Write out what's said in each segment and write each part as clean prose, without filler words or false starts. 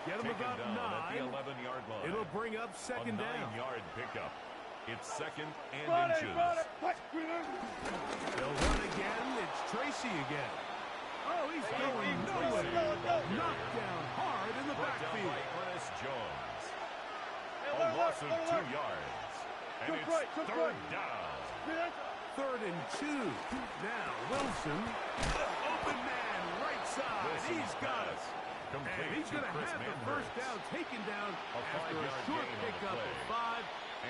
Get him about 9. At the 11-yard line. It'll bring up second down. 9-yard pickup. It's second and inches. They'll run again. It's Tracy again. Oh, he's going nowhere. Knocked down hard in the backfield. Ernest Jones. A loss of 2 yards. And it's third down. 3rd and 2. Now Wilson. Open man, right side. He's got it. And he's going to have the first down taken down after a short pickup of 5.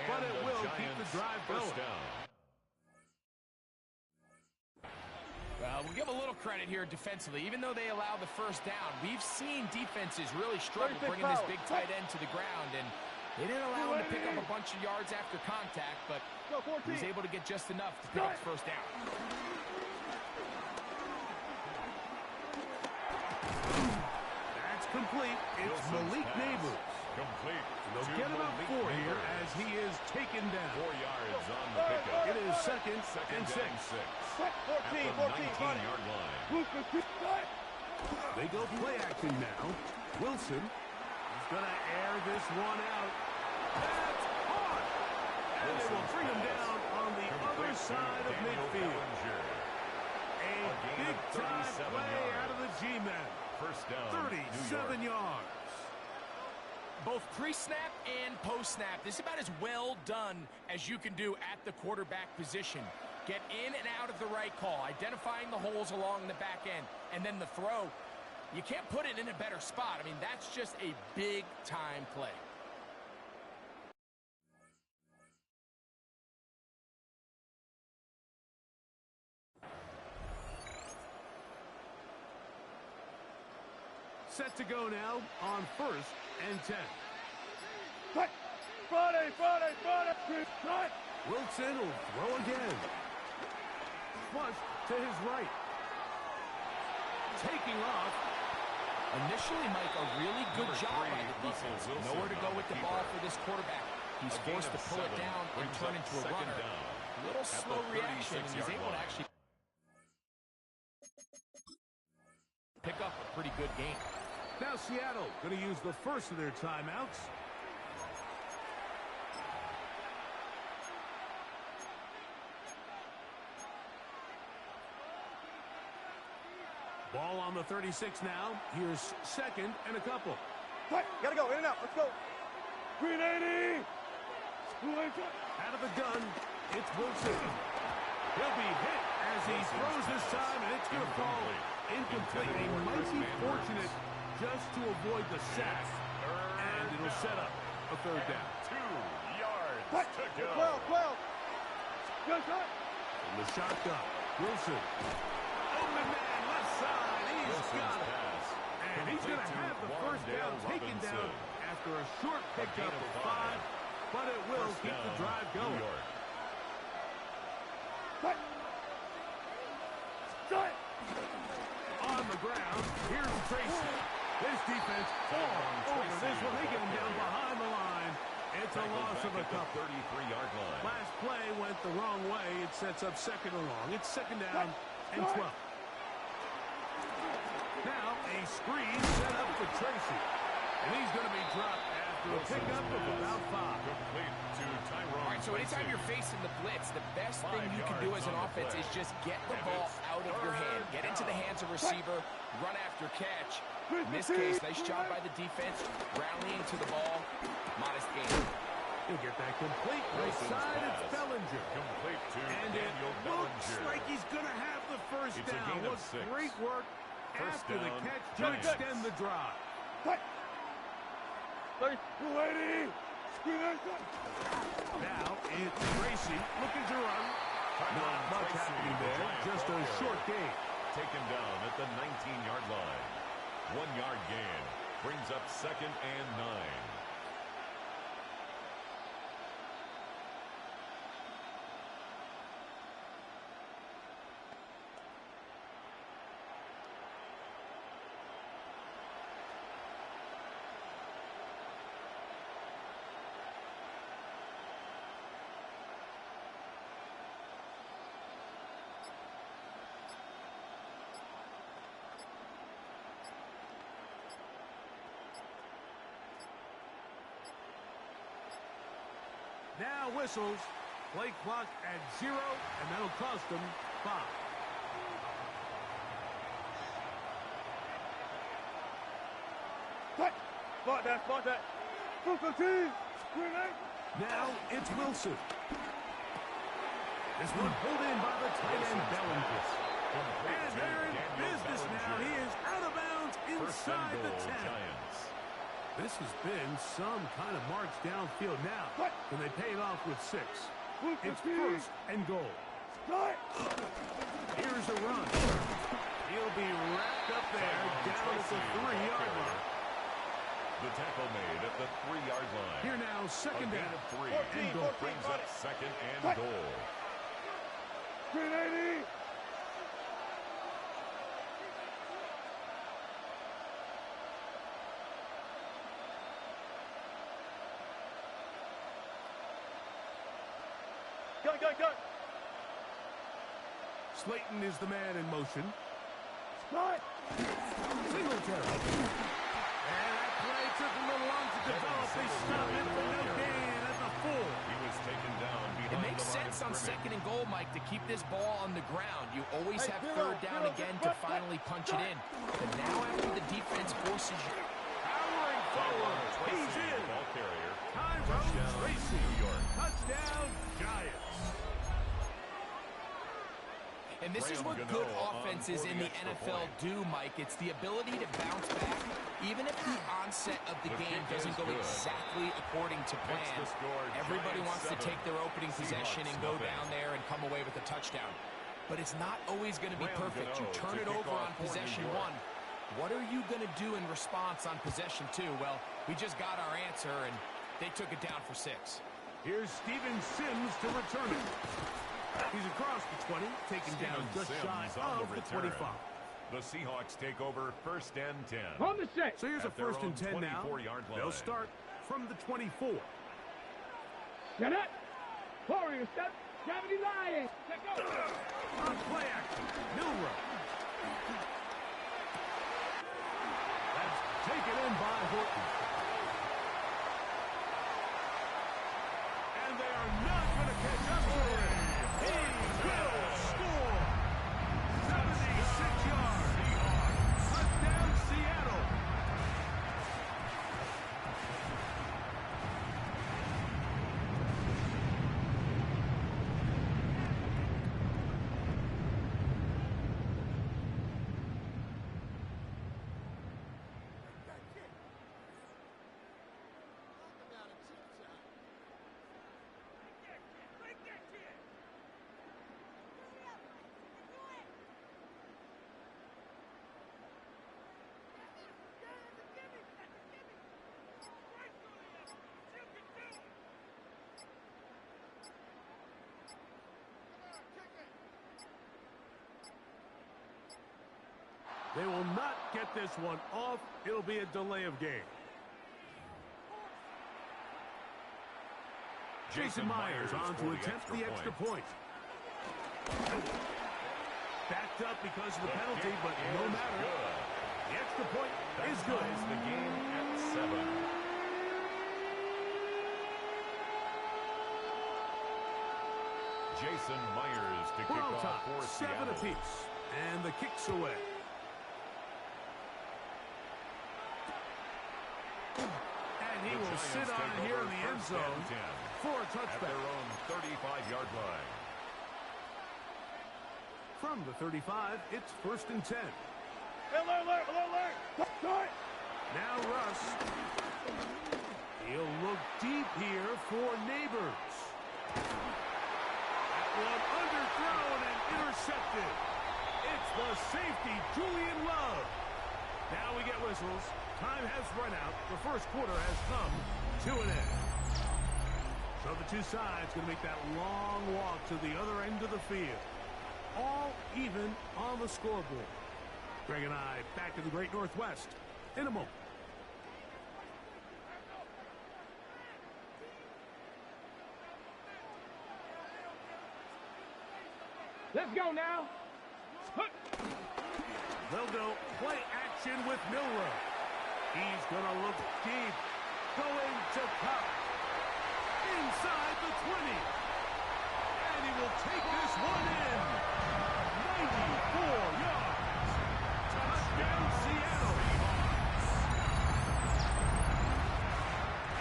But it will keep the drive going. Well, we'll give a little credit here defensively. Even though they allow the first down, we've seen defenses really struggle bringing this big tight end to the ground. And they didn't allow him to pick up a bunch of yards after contact, but he was able to get just enough to pick up his first down. That's complete. It's Malik Neighbors. Complete. They'll get him up 4 here as he is taken down. 4 yards on the pickup. It is second and 6. 14, 19-yard line. They go play action now. Wilson is going to air this one out. That's caught! And they will bring him down on the other side of midfield. A big-time play out of the G-men. First down, 37 yards. Both pre-snap and post-snap, this is about as well done as you can do at the quarterback position. Get in and out of the right call, identifying the holes along the back end, and then the throw. You can't put it in a better spot. I mean, that's just a big-time play. Set to go now on 1st and 10. Friday. Wilson will throw again. Flush to his right. Taking off. Initially, Mike, a really good job by the defense. Nowhere to go with the ball for this quarterback. He's forced to pull it down and turn into a runner. A little slow reaction, and he's able to actually pick up a pretty good game. Now Seattle going to use the first of their timeouts. Ball on the 36 now. Here's second and a couple. Gotta go, in and out, let's go. 380! Out of the gun, it's Wilson. He'll be hit as he throws this time, and it's going to fall incomplete. He might be fortunate just to avoid the sack, and it'll set up a third down. 2 yards to go. 12. Good shot. In the shotgun, Wilson. Open man, left side. He's got it. And he's going to have the first down taken down after a short pickup of 5, but it will keep the drive going. On the ground, here's Tracy. This defense all over this one. They get him down behind the line. It's a loss of a couple. 33-yard line. Last play went the wrong way. It sets up second and long. It's second down and 12. Now a screen set up for Tracy. And he's going to be dropped after a pickup of about 5. Complete to Tyrone. All right, so anytime you're facing the blitz, the best thing you can do as an offense is just get the ball out of your hand. Get into the hands of receiver, run after catch. In this case, nice job by the defense, rallying to the ball. Modest game. He'll get that complete. Right side, it's Bellinger. Complete to And Daniel it looks Bellinger. like he's going to have the first It's a down. gain of What 6. great work First after the down, catch to Giants. extend the drive. 280! Now it's Tracy looking to run. Not much happening there. Just a short gain. Taken down at the 19-yard line. 1-yard gain. Brings up second and 9. Now whistles. Play clock at 0, and that'll cost them 5. Spot that. Brooklyn team. Grenade. Now it's Wilson. This one pulled in by the tight end Bellinger. And they're in business now. He is out of bounds inside the 10. This has been some kind of march downfield now. Can they pay it off with 6? It's first and goal. Here's a run. He'll be wrapped up there down at the 3-yard line. The tackle made at the 3-yard line. Here now, second down. 3 and goal. Brings up second and goal. 380. Go. Slayton is the man in motion. Singletary. And that play took a little long to develop. They stopped it for no gain at the 4. He was taken down behind It makes sense on second and goal, Mike, to keep this ball on the ground. You always have third down again to finally punch it in. But now after the defense forces you. Powering forward. He's in. Ball carrier. Tyrone Tracy. New York. Touchdown, Giants. And this is what good offenses in the NFL do, Mike. It's the ability to bounce back, even if the onset of the game doesn't go exactly according to plan. Everybody wants to take their opening possession and go down there and come away with a touchdown. But it's not always going to be perfect. You turn it over on possession 1. What are you going to do in response on possession 2? Well, we just got our answer, and they took it down for 6. Here's Steven Sims to return it. He's across the 20, taken down just shy of the 25. The Seahawks take over first and 10. On the 6. So here's a first and 10 now. They'll start from the 24. Get it. Warrior step. Gravity Lion. Go. On play action, Milrow. That's taken in by Horton. And they are not going to catch up to him. He will score. 76 yards. Touchdown, Seattle. They will not get this one off. It'll be a delay of game. Jason Myers on to attempt the extra point. Backed up because of the penalty, but no matter. The extra point is good. The game at 7. Jason Myers to kick off for 7 Seattle. apiece. And the kick's away. And he will sit on it here in the end zone for a at touchback. their own 35-yard line. From the 35, it's first and 10. Alert. Now Russ. He'll look deep here for Neighbors. That one underthrown and intercepted. It's the safety, Julian Love. Now we get whistles. Time has run out. The first quarter has come to an end. So the two sides going to make that long walk to the other end of the field. All even on the scoreboard. Greg and I back in the Great Northwest in a moment. Let's go now. They'll go play action with Milrow. He's going to look deep. Going to Cobb. inside the 20. And he will take this one in. 94 yards. Touchdown, Seattle.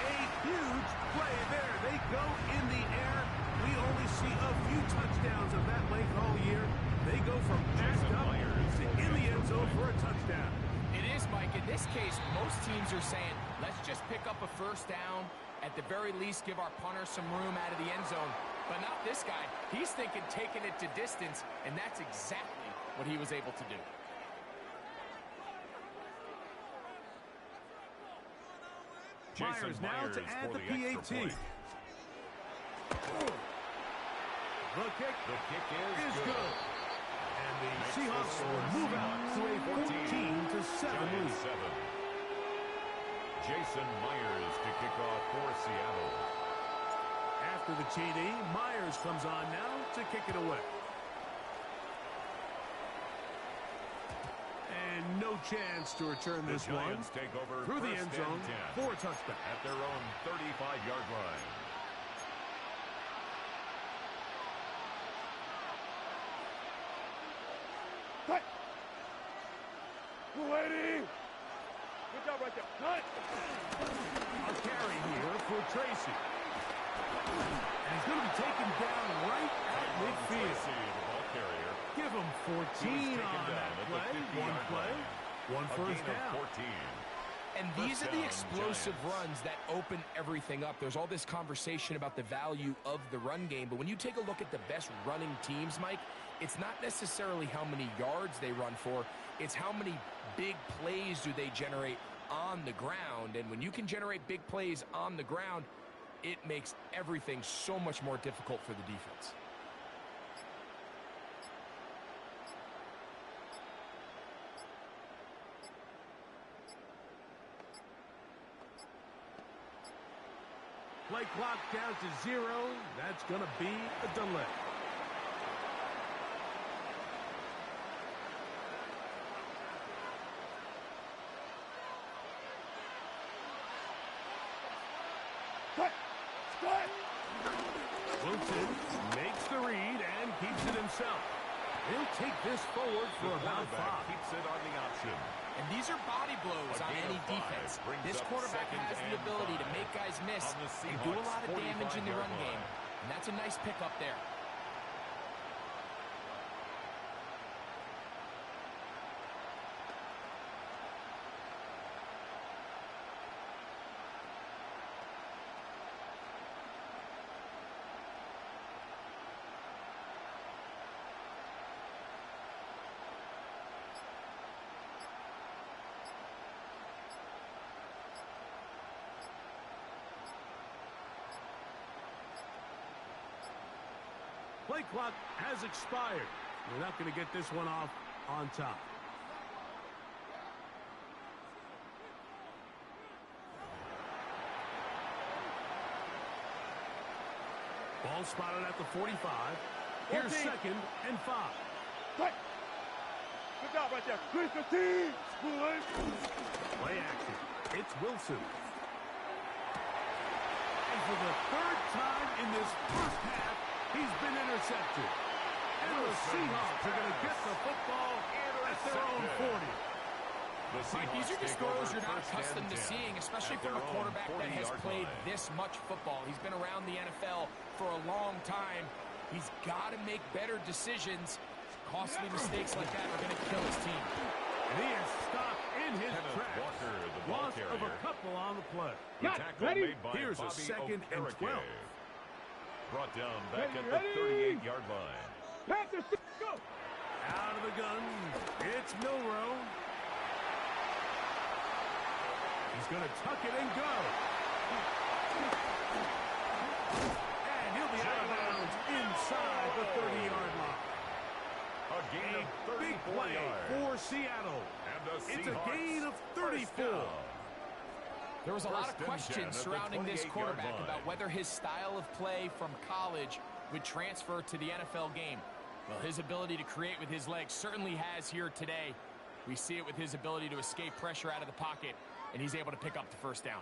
A huge play there. They go in the air. We only see a few touchdowns of that length all year. They go from backed up to in the end zone for a touchdown. It is, Mike. In this case, most teams are saying, let's just pick up a first down. At the very least, give our punter some room out of the end zone. But not this guy. He's thinking taking it to distance, and that's exactly what he was able to do. Myers now to add the PAT. The kick is good. And the Seahawks will move out to a 14-7 lead. Jason Myers to kick off for Seattle. After the TD, Myers comes on now to kick it away. And no chance to return this one take over through the end zone for a touchdown. At their own 35-yard line. Cut! Waiting! Good job right there. Cut! A carry here for Tracy. And he's going to be taken down right at midfield. The ball carrier. Give him 14 on that play. One play, one first down. 14. And these are the explosive runs that open everything up. There's all this conversation about the value of the run game, but when you take a look at the best running teams, Mike, it's not necessarily how many yards they run for, it's how many big plays do they generate on the ground. And when you can generate big plays on the ground, it makes everything so much more difficult for the defense. Play clock down to 0. That's going to be a delay. Cut! Cut! Wilson makes the read and keeps it himself. He'll take this forward for about 5. Keeps it on the option. And these are body blows on any defense. This quarterback has the ability to make guys miss and do a lot of damage in the run game. And that's a nice pickup there. Play clock has expired. We're not going to get this one off on top. Ball spotted at the 45. Here's 2nd and 5. Cut! Good job right there. 3-15. Play action. It's Wilson. And for the 3rd time in this first half, he's been intercepted. And the Seahawks are going to get the football at their own 40. Mike, these are just throws you're not accustomed to seeing, especially from a quarterback that has played this much football. He's been around the NFL for a long time. He's got to make better decisions. Costly mistakes like that are going to kill his team. And he is stopped in his tracks. Walker, the ball Loss carrier. of a couple on the play. Ready? Here's a 2nd and 12. Brought down back at the 38-yard line. Panthers, go! Out of the gun, it's Milrow. He's going to tuck it and go. And he'll be out of bounds inside the 30-yard line. A gain of 34 Big play yards. for Seattle. And the It's a Seahawks gain of 34. There was a lot of 1st and 10 questions at the surrounding this 28-yard quarterback line. about whether his style of play from college would transfer to the NFL game. Well, his ability to create with his legs certainly has here today. We see it with his ability to escape pressure out of the pocket, and he's able to pick up the 1st down.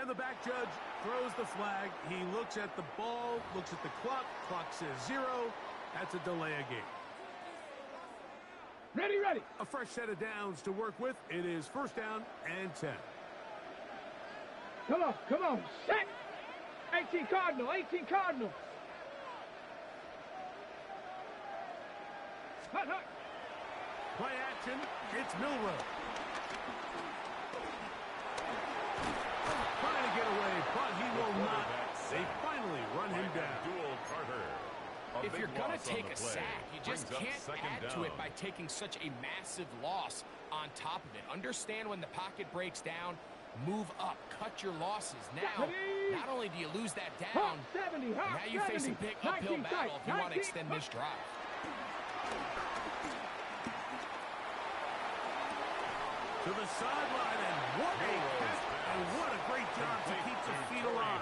And the back judge throws the flag. He looks at the ball, looks at the clock. Clock says 0. That's a delay of game. Ready, ready. A fresh set of downs to work with. It is first down and 10. Come on, set. 18 Cardinal, 18 Cardinal. Hut, hut. Play action. It's Milrow. Trying to get away, but he will not. They finally run him down. If you're going to take a sack, you just can't add to it by taking such a massive loss on top of it. Understand when the pocket breaks down, move up, cut your losses. Now, not only do you lose that down, now you face a big uphill battle if you want to extend this drive. To the sideline, and what a catch, and what a great job to keep the feet alive.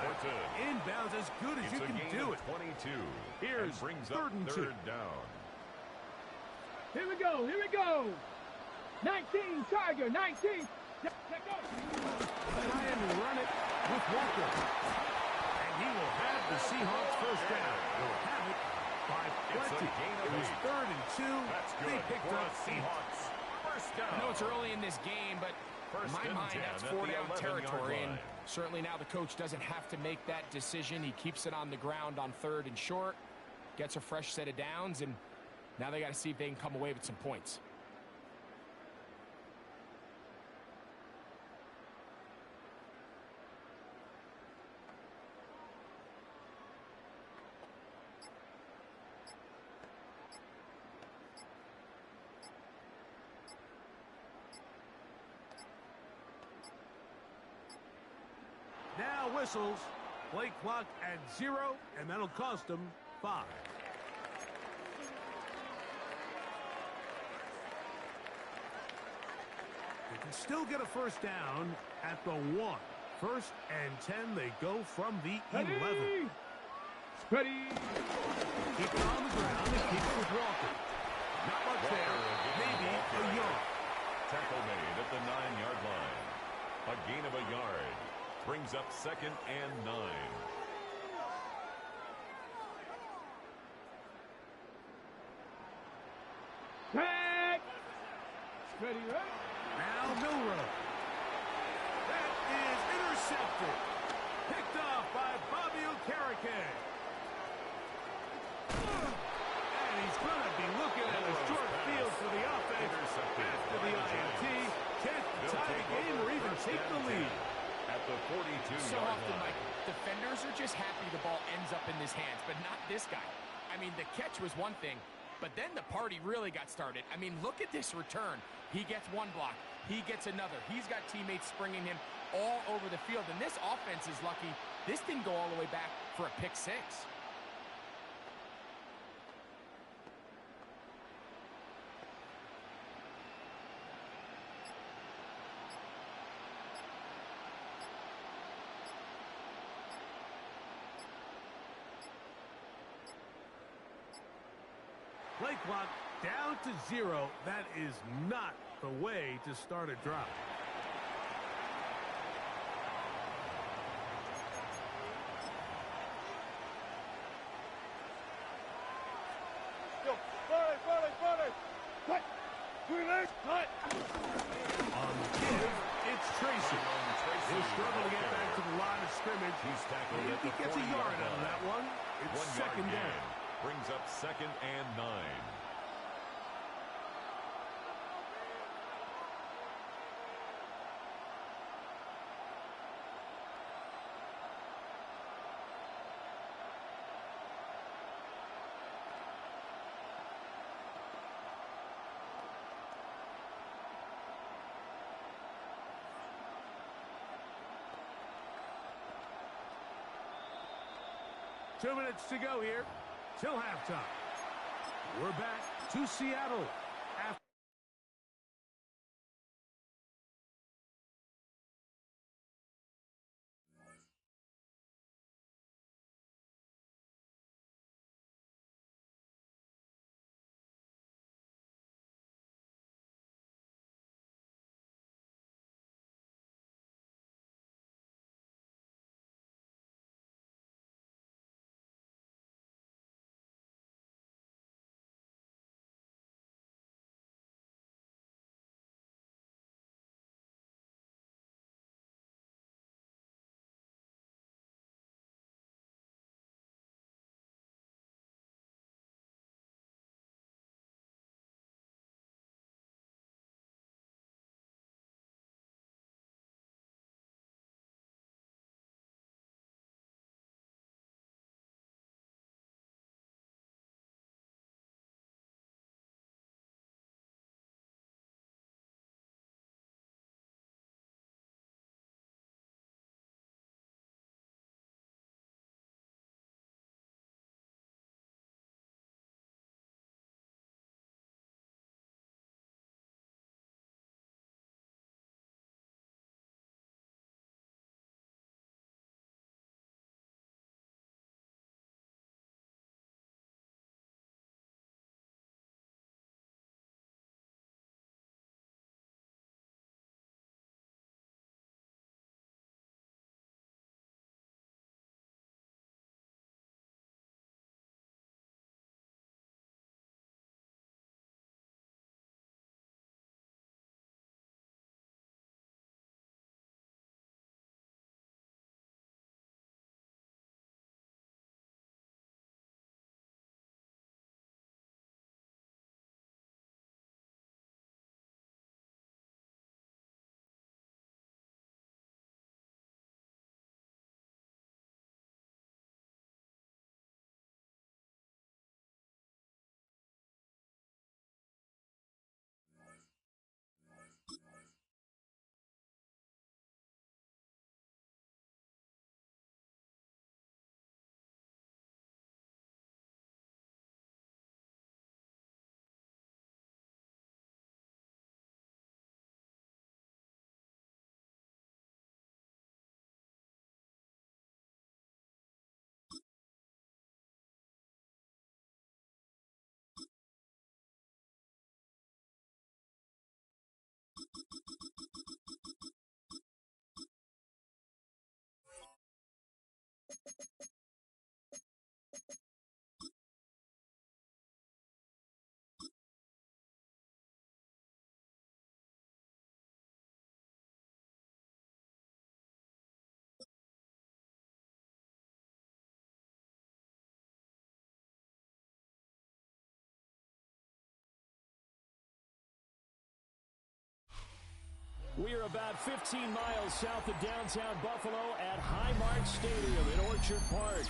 Inbounds as good as you can do it. 22. Here's third and 2. Down. Here we go. 19, Tiger, 19. Let go. Try and run it with Walker. And he will have the Seahawks first down. They'll have it by plenty. It was 3rd and 2. That's good. They picked up Seahawks. First down. I know it's early in this game, but in my mind, that's 4-down territory. And certainly now the coach doesn't have to make that decision. He keeps it on the ground on 3rd and short, gets a fresh set of downs, and now they got to see if they can come away with some points. Now whistles. Play clock at 0, and that'll cost them 5. They can still get a first down at the 1. 1st and 10, they go from the 11. Ready. Keep it on the ground and keep it with Walker. Not much there. Maybe a yard. Tackle made at the 9-yard line. A gain of a yard. Brings up 2nd and 9. Set. Ready, right? Now Milrow. That is intercepted. Picked off by Bobby Okereke. And he's going to be looking at a short field for the offense after the INT. Chance to tie the game or even take the lead. At the 42-yard So often, line. Mike, defenders are just happy the ball ends up in his hands, but not this guy. I mean, the catch was one thing, but then the party really got started. I mean, look at this return. He gets one block. He gets another. He's got teammates springing him all over the field, and this offense is lucky. This didn't go all the way back for a pick 6. Play clock down to 0. That is not the way to start a drive. Yo, volley. Cut. Relax. Cut. On the give, it's Tracy. He'll struggle to get back to the line of scrimmage. He's tackled If at he the gets a 40-yard yard out of line. that one, it's 1 yard second gain. down. Brings up 2nd and 9. Two minutes to go here till halftime. We're back to Seattle. We are about 15 miles south of downtown Buffalo at Highmark Stadium in Orchard Park.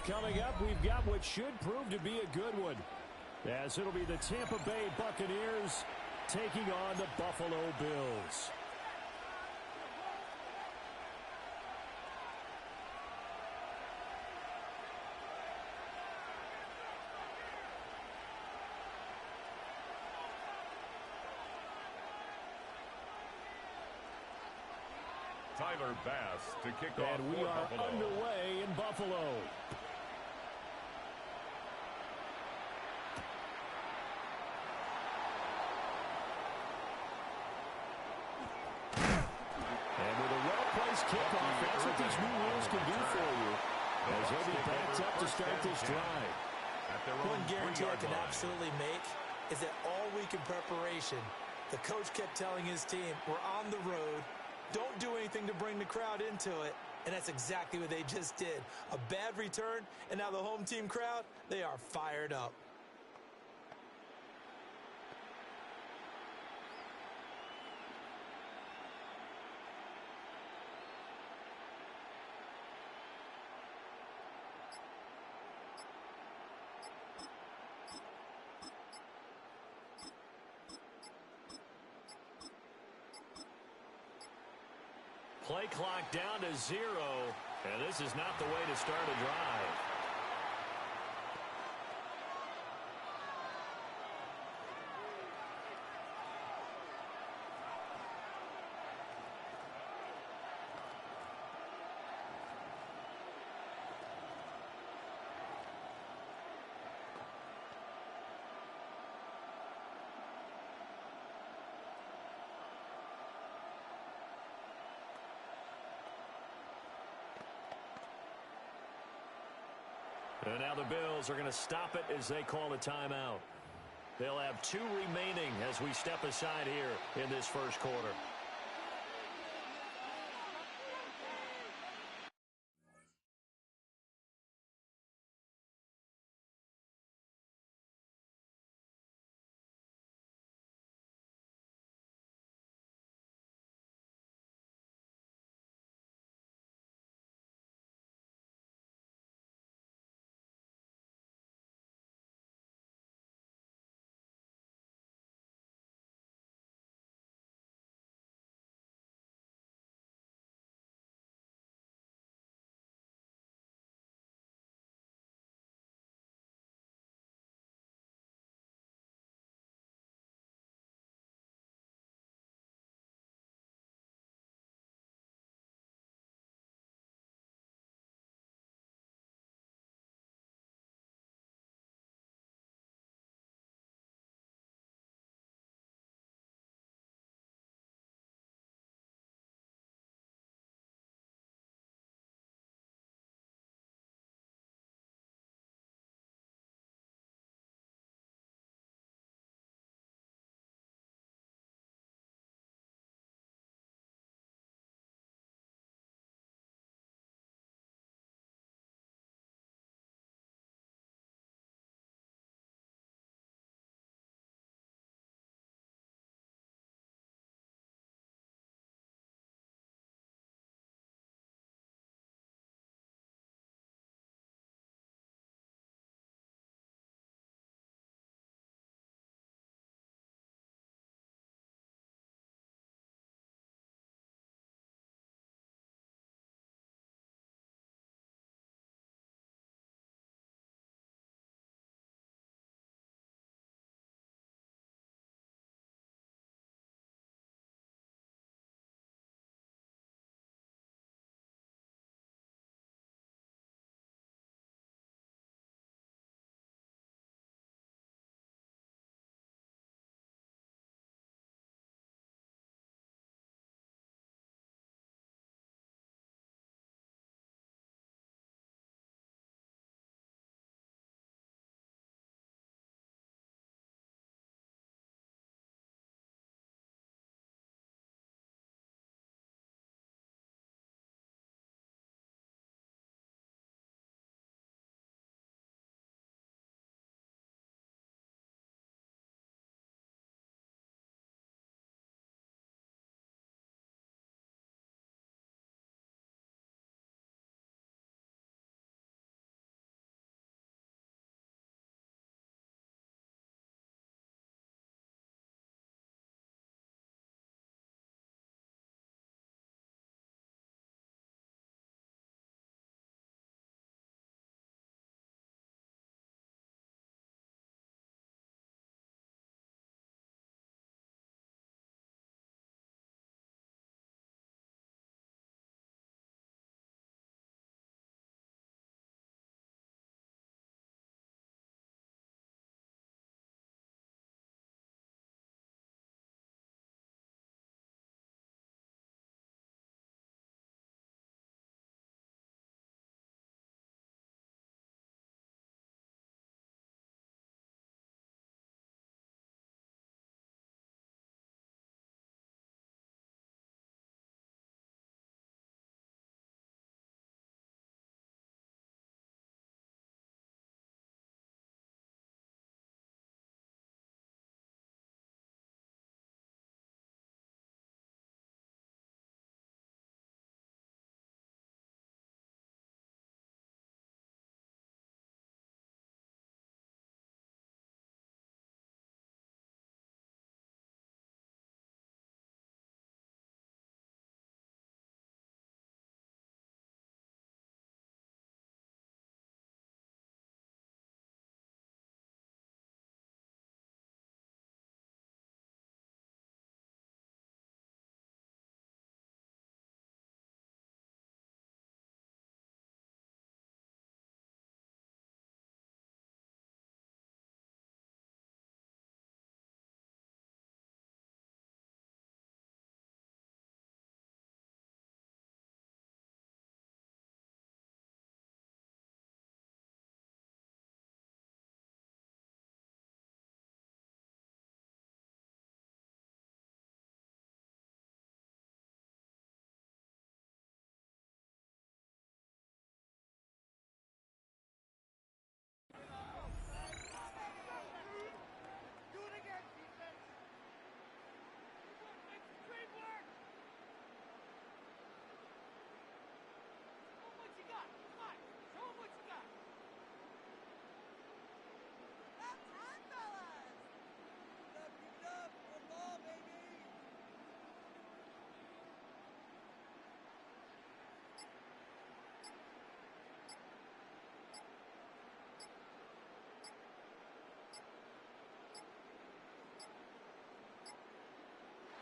Coming up, we've got what should prove to be a good one, as it'll be the Tampa Bay Buccaneers taking on the Buffalo Bills. Tyler Bass to kick off And we for are Buffalo. underway in Buffalo. And with a well-placed kickoff, that's what these new rules can do for you, as he'll be backed up to start this drive. One guarantee I can absolutely make is that all week in preparation, the coach kept telling his team, we're on the road, don't do anything to bring the crowd into it, and that's exactly what they just did. A bad return, and now the home team crowd, they are fired up. Play clock down to 0, and this is not the way to start a drive. And now the Bills are going to stop it as they call a timeout. They'll have 2 remaining as we step aside here in this first quarter.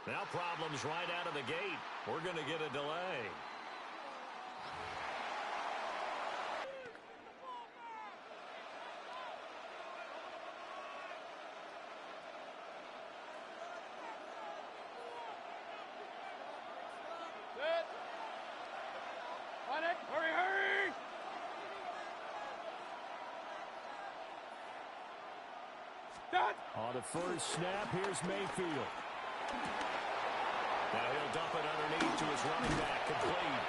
Now problems right out of the gate. We're going to get a delay. Hurry, hurry! On the first snap, here's Mayfield. Now he'll dump it underneath to his running back, complete.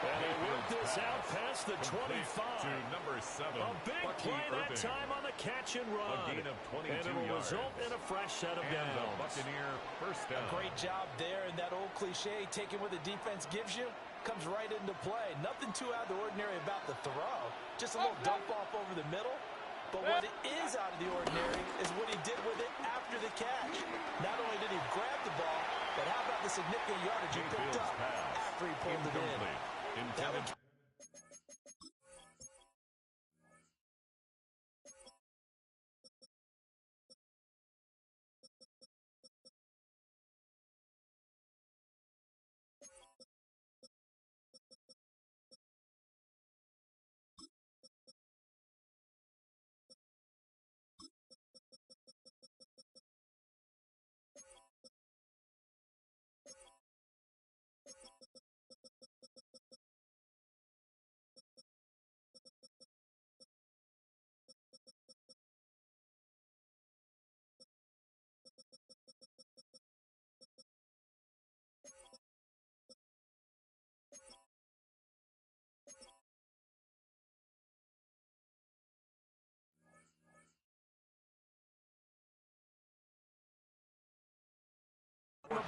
And he whipped this out past the 25. To number 7. A big play that time on the catch and run. A gain of 22 and it will yards. result in a fresh set of And the downs. Buccaneer first down. A great job there, and that old cliche, taking what the defense gives you, comes right into play. Nothing too out of the ordinary about the throw. Just a little dump off over the middle. But what is out of the ordinary is what he did with it after the catch. Not only did he grab the ball, but how about the significant yardage he picked up after he pulled it in? That would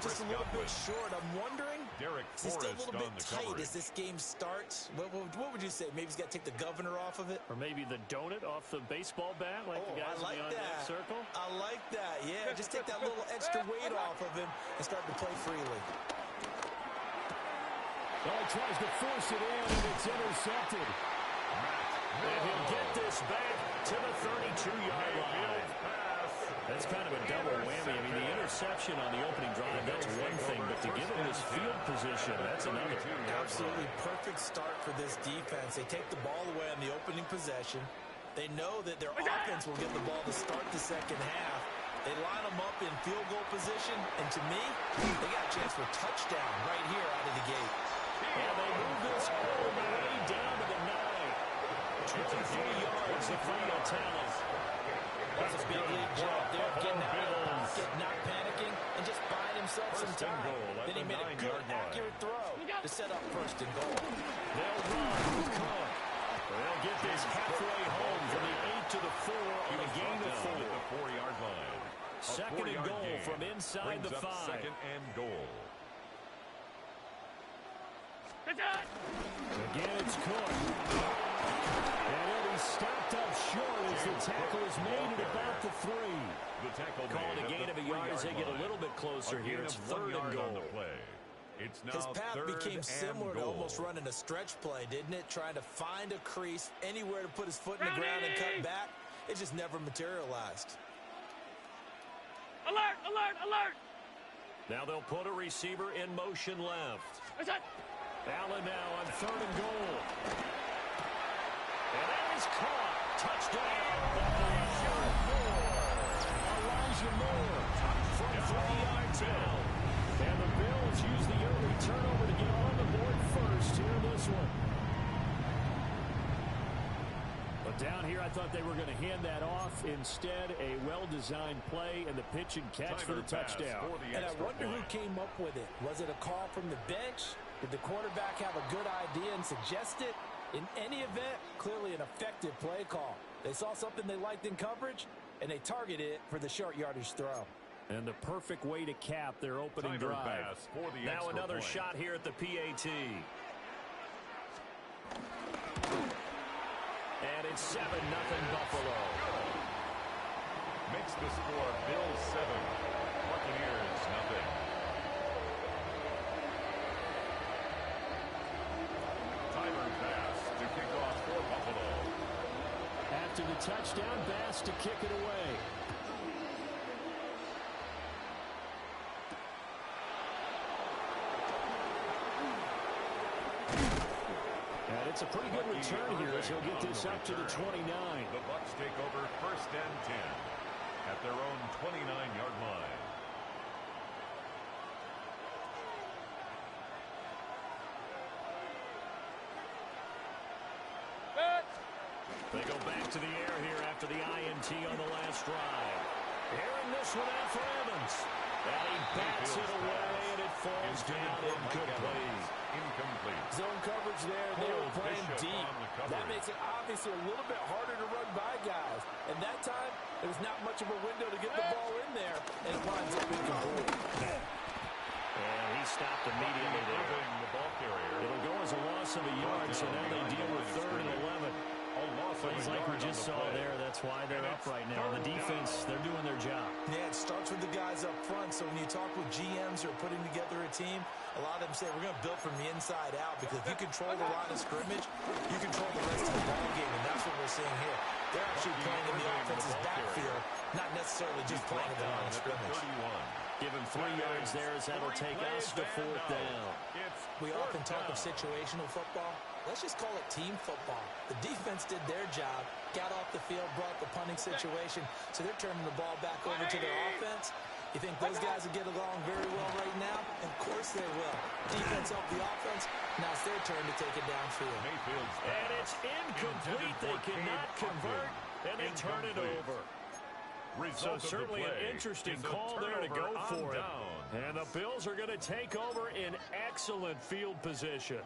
just a little bit short. I'm wondering, is he still a little bit tight as this game starts? What would you say? Maybe he's got to take the governor off of it? Or maybe the donut off the baseball bat, like the guys I like in the that. circle? I like that, yeah. Just take that little extra weight off of him and start to play freely. Well, he tries to force it in, and it's intercepted. And he'll get this back to the 32-yard line. That's kind of a double whammy. I mean, the interception on the opening drive, that's one thing, but to give him this field position, that's another. Absolutely perfect start for this defense. They take the ball away on the opening possession. They know that their offense will get the ball to start the second half. They line them up in field goal position, and to me, they got a chance for a touchdown right here out of the gate. And they move this all the way down to the 9. 23 yards, the final tally. That's a big lead job there, getting out of the pocket, not panicking, and just buying himself some time. Then he made a good, accurate throw to set up first and goal. They'll run with Cook. They'll get this halfway home from the 8 to the 4 on a gain of 4. At the 4-yard line. Second and goal from inside the 5. Second and goal. Again, it's Cook. And he'll be stopped up short as the tackle is made at about the 3. The tackle Calling a gain of a yard as they get a little bit closer here. It's third and goal. It's now his path became similar to almost running a stretch play, didn't it? Trying to find a crease, anywhere to put his foot in the ground and cut back. It just never materialized. Alert, alert, alert! Now they'll put a receiver in motion left. Allen now on third and goal. And that is caught. Touchdown. Elijah Moore from 3 yards out. And the Bills use the early turnover to get on the board first here in this one. But down here, I thought they were going to hand that off. Instead, a well-designed play and the pitch and catch for the touchdown. And I wonder who came up with it. Was it a call from the bench? Did the quarterback have a good idea and suggest it? In any event, clearly an effective play call. They saw something they liked in coverage, and they targeted it for the short yardage throw. And the perfect way to cap their opening drive. Now another shot here at the PAT. And it's 7-0 Buffalo. Makes the score Bills 7, Buccaneers 0. Tyler Bass to kick off for Buffalo. After the touchdown, Bass to kick it away. gets a pretty good return here as he'll get this up to the 29. The Bucs take over 1st and 10 at their own 29-yard line. They go back to the air here after the INT on the last drive. Airing this one out for Evans. And he bats it away, and it falls down incomplete. Zone coverage there, and they were playing deep. That makes it obviously a little bit harder to run by guys. And that time, there was not much of a window to get the ball in there, and it winds up incomplete. And he stopped immediately there. It'll go as a loss of a yard, so now they deal with 3rd and 11. Plays like we just saw there, that's why they're up right now. The defense, they're doing their job. Yeah, it starts with the guys up front, so when you talk with GMs who are putting together a team, a lot of them say we're going to build from the inside out, because if you control the line of scrimmage, you control the rest of the ball game, and that's what we're seeing here. They're actually playing in the offense's backfield, not necessarily just playing in the line of scrimmage. Give him 3 yards there as that'll take us to 4th down. We often talk of situational football. Let's just call it team football. The defense did their job, got off the field, brought the punting situation, so they're turning the ball back over to their offense. You think those guys will get along very well right now? Of course they will. Defense helped the offense. Now it's their turn to take it downfield. And it's incomplete. They cannot convert, and they turn it over. So certainly an interesting call there to go for it. And the Bills are going to take over in excellent field position.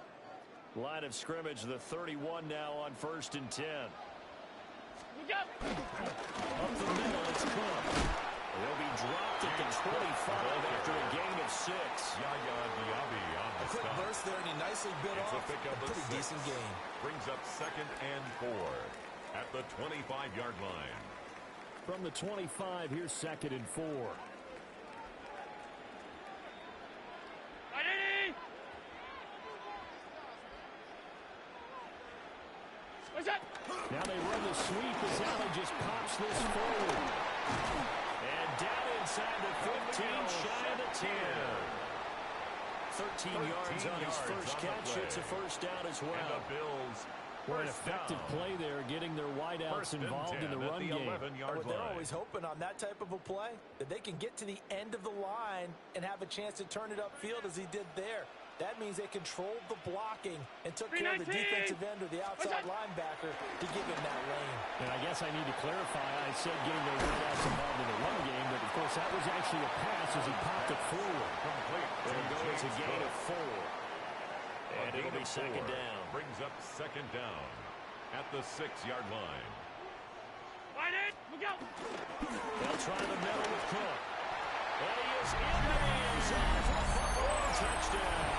Line of scrimmage, the 31 now on 1st and 10. Up the middle, it's Cook. He'll be dropped at the 25 after a gain of 6. A quick burst there, and he nicely bit off. A pretty decent gain. Brings up 2nd and 4 at the 25-yard line. From the 25, here's 2nd and 4. Now they run the sweep as Allen just pops this forward. And down inside the 15, shy of the 10. 13 yards on his first catch. It's a 1st down as well. And the Bills, an effective play there, getting their wideouts involved in the run game. What they're always hoping on that type of a play, that they can get to the end of the line and have a chance to turn it upfield as he did there. That means they controlled the blocking and took care of the defensive end or the outside linebacker to give him that lane. And I guess I need to clarify, I said getting their wideouts involved in the run game, but of course that was actually a pass as he popped it forward. It'll go as a gain of 4. And it'll be 2nd down. Brings up 2nd down at the 6-yard line. They'll try the middle with Cook. And he is in the end zone for a Buffalo touchdown.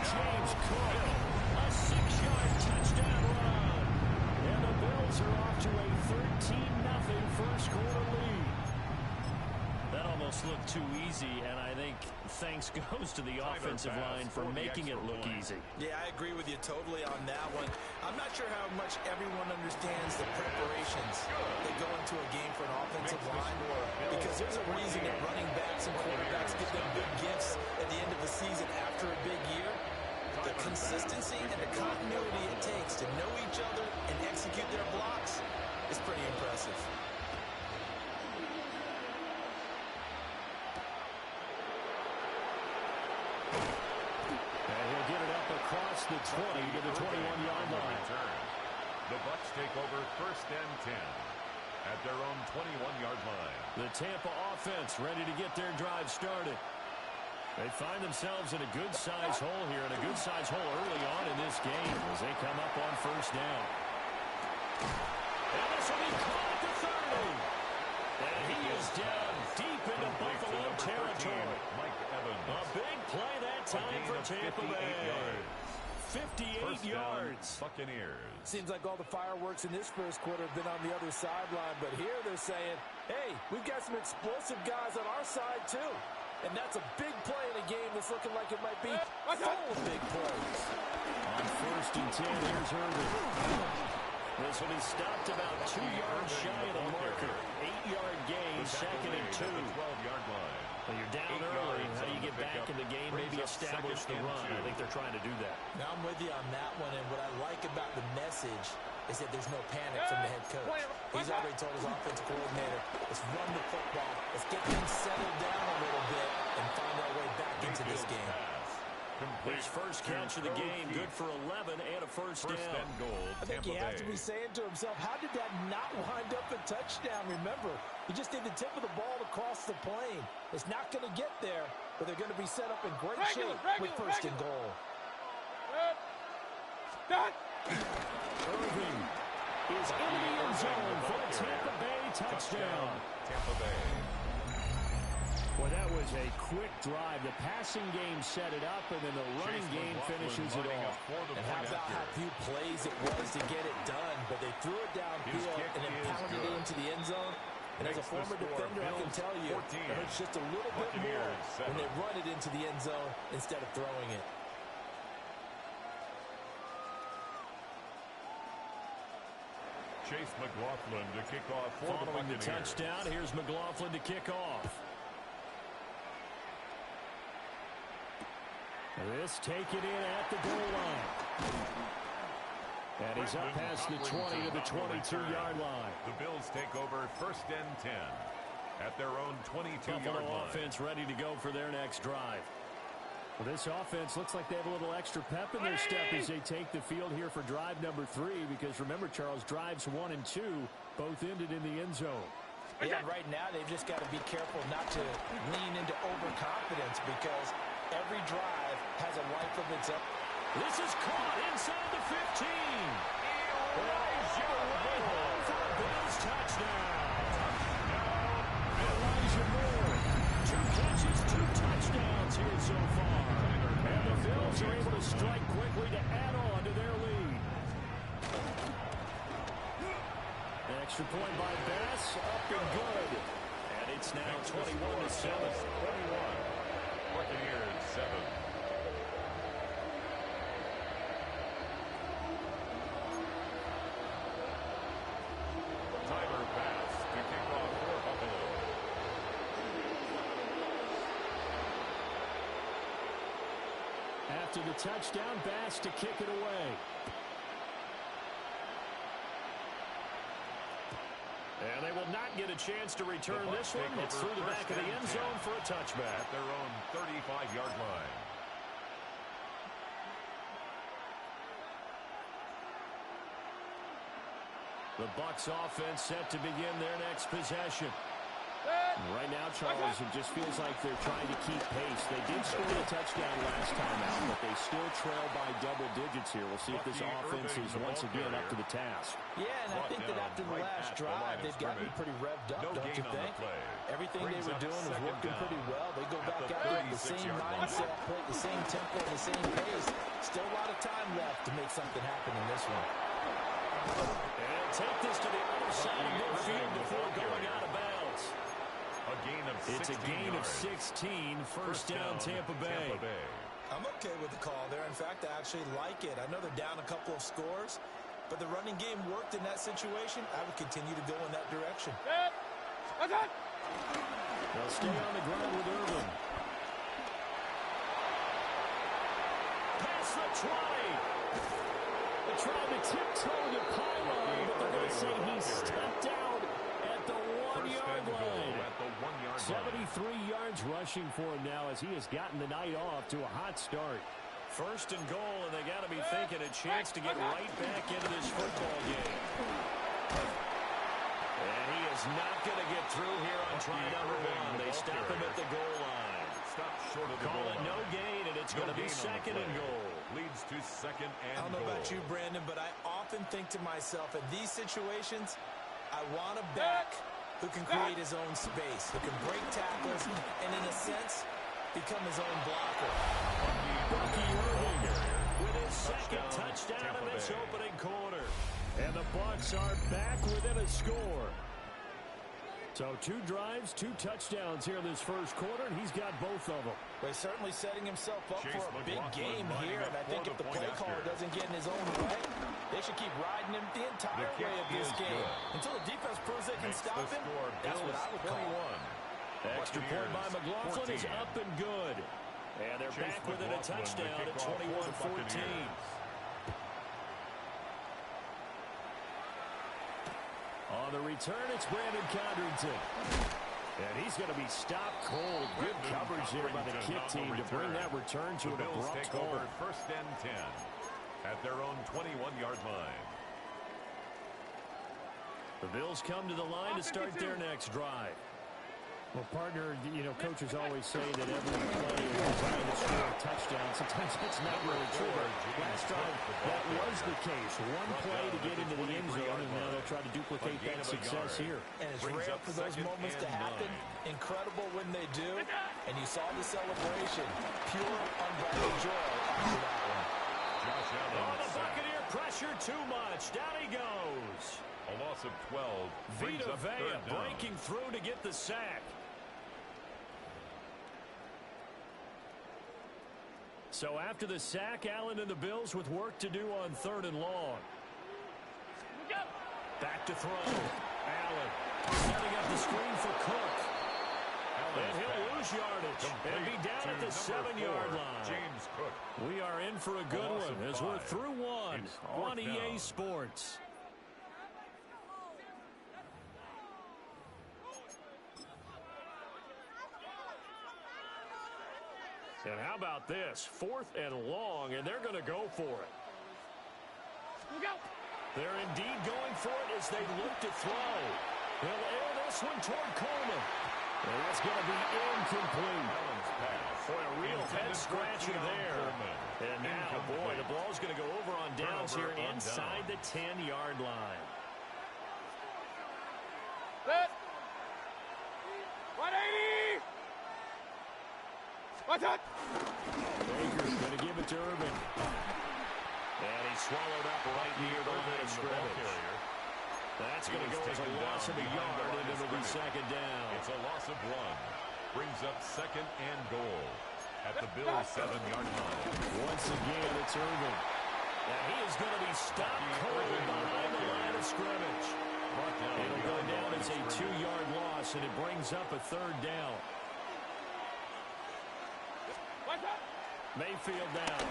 James Cook, a 6-yard touchdown run. And the Bills are off to a 13-0 first quarter lead. That almost looked too easy, and I think thanks goes to the offensive line for making it look easy. Yeah, I agree with you totally on that one. I'm not sure how much everyone understands the preparations that go into a game for an offensive line, because there's a reason that running backs and quarterbacks get them big gifts at the end of the season after a big year. The consistency and the continuity it takes to know each other and execute their blocks is pretty impressive. Across the 20 to the 21-yard line. The Bucs take over 1st and 10 at their own 21-yard line. The Tampa offense ready to get their drive started. They find themselves in a good-sized hole here, and a good-sized hole early on in this game as they come up on 1st down. And this will be caught at the 30. And he is down deep into Buffalo territory. A big play that time for Tampa Bay. 58 yards. Buccaneers. Seems like all the fireworks in this first quarter have been on the other sideline, but here they're saying, hey, we've got some explosive guys on our side too. And that's a big play in a game that's looking like it might be full of big plays. On 1st and 10, here's Irvin. This one is stopped about 2 yards shy of the marker. 8-yard gain, 2nd and 2. 12-yard line. Well, you're down early. How do you get back in the game, maybe establish the run? I think they're trying to do that. Now I'm with you on that one, and what I like about the message is that there's no panic from the head coach. He's already told his offensive coordinator, let's run the football, let's get things settled down a little bit and find our way back into this game. His first catch of the game, good for 11 and a first down. I think he has to be saying to himself, how did that not wind up a touchdown? Remember, he just did the tip of the ball across the plane. It's not going to get there, but they're going to be set up in great shape with first and goal. Irving is in the end zone for a Tampa Bay touchdown. Tampa Bay. Well, that was a quick drive. The passing game set it up, and then the running game finishes it off. And how about how few plays it was to get it done, but they threw it downfield and then pounded it into the end zone. And as a former defender, I can tell you, it hurts just a little bit more when they run it into the end zone instead of throwing it. Chase McLaughlin to kick off for following the touchdown. Here's McLaughlin to kick off. This taken in at the goal line. And he's up past the 20 to the 22-yard line. The Bills take over first and 10 at their own 22-yard line. Offense ready to go for their next drive. Well, this offense looks like they have a little extra pep in their step as they take the field here for drive number 3, because remember, Charles, drives 1 and 2 both ended in the end zone. Yeah, right now they've just got to be careful not to lean into overconfidence, because every drive has a life of its own. This is caught inside the 15. Elijah way home for a Bills touchdown. Elijah Moore, 2 catches, 2 touchdowns here so far. And the Bills are able to strike quickly to add on to their lead. An extra point by Bass, up and good. And it's now 21-7. 21. Buccaneers 7. Tyler Bass to kick off for Buffalo. After the touchdown, Bass to kick it away. And they will not get a chance to return this one. It's through the back of the end zone for a touchback. At their own 35-yard line. The Bucs offense set to begin their next possession. And right now, Charles, it just feels like they're trying to keep pace. They did score a touchdown last time out, but they still trail by double digits here. We'll see if this offense is once again up to the task. Yeah, and I think that after the last drive, they've got to be pretty revved up, don't you think? Everything they were doing was working pretty well. They go back out there with the same mindset, play the same tempo, the same pace. Still a lot of time left to make something happen in this one. And take this to the other side of midfield before going out of bounds. It's a gain of 16. First down, Tampa Bay. I'm okay with the call there. In fact, I actually like it. I know they're down a couple of scores, but the running game worked in that situation. I would continue to go in that direction. They'll stay on the ground with Irving. Past the 20. They tried to tiptoe the pylon, but they're going to say he stepped out at the 1-yard line. 73 yards rushing for him now as he has gotten the night off to a hot start. First and goal, and they got to be thinking a chance to get right back into this football game. And he is not going to get through here on try number 1. They stop him at the goal line. Stop short of the Call goal it no line. gain, and it's going to be second and goal. Leads to second and I don't know goal. about you, Brandon, but I often think to myself, in these situations, I want a back who can create his own space, who can break tackles, and in a sense, become his own blocker. Bucky Irving with his second touchdown in this opening quarter. And the Bucs are back within a score. So 2 drives, 2 touchdowns here in this first quarter, and he's got both of them. But he's certainly setting himself up for a big game here, and I think if the play caller doesn't get in his own way, they should keep riding him the entire way of this game. Until the defense proves they can stop him, that's what I would call. Extra point by McLaughlin is up and good. And they're back within a touchdown at 21-14. On the return, it's Brandon Condrington. And he's going to be stopped cold. Good coverage there by the kick team to bring that return to an abrupt halt. First and 10 at their own 21-yard line. The Bills come to the line to start their next drive. Well, partner, you know, coaches always say that every play is designed to score a touchdown. Sometimes that's not really true. Last drive, that was the case. One play to get into the end zone, and now they'll try to duplicate that success here. And it's rare for those moments to happen. Incredible when they do. And you saw the celebration. Pure, unbridled joy after that one. Oh, the Buccaneer pressure too much. Down he goes. A loss of 12. Vita Vea breaking through to get the sack. So after the sack, Allen and the Bills with work to do on 3rd and long. Back to throw. Allen setting up the screen for Cook. And he'll lose yardage and be down at the 7-yard line. James Cook. We are in for a good one as we're through one on EA Sports. And how about this? 4th and long, and they're going to go for it. They're indeed going for it as they look to throw. They'll air this one toward Coleman. And that's going to be incomplete. Boy, a real head-scratcher there. And now, boy, the ball's going to go over on downs here inside the 10-yard line. Set. 180. Watch out. Baker's going to give it to Irvin. And he's swallowed up right near the line of scrimmage. That's going to go as a loss of a yard, and it'll be 2nd down. It's a loss of 1. Brings up 2nd and goal at the Bills' 7-yard line. Once again, it's Irvin. And he is going to be stopped cold behind the line of scrimmage. It'll go down as a 2-yard loss, and it brings up a 3rd down. Mayfield down.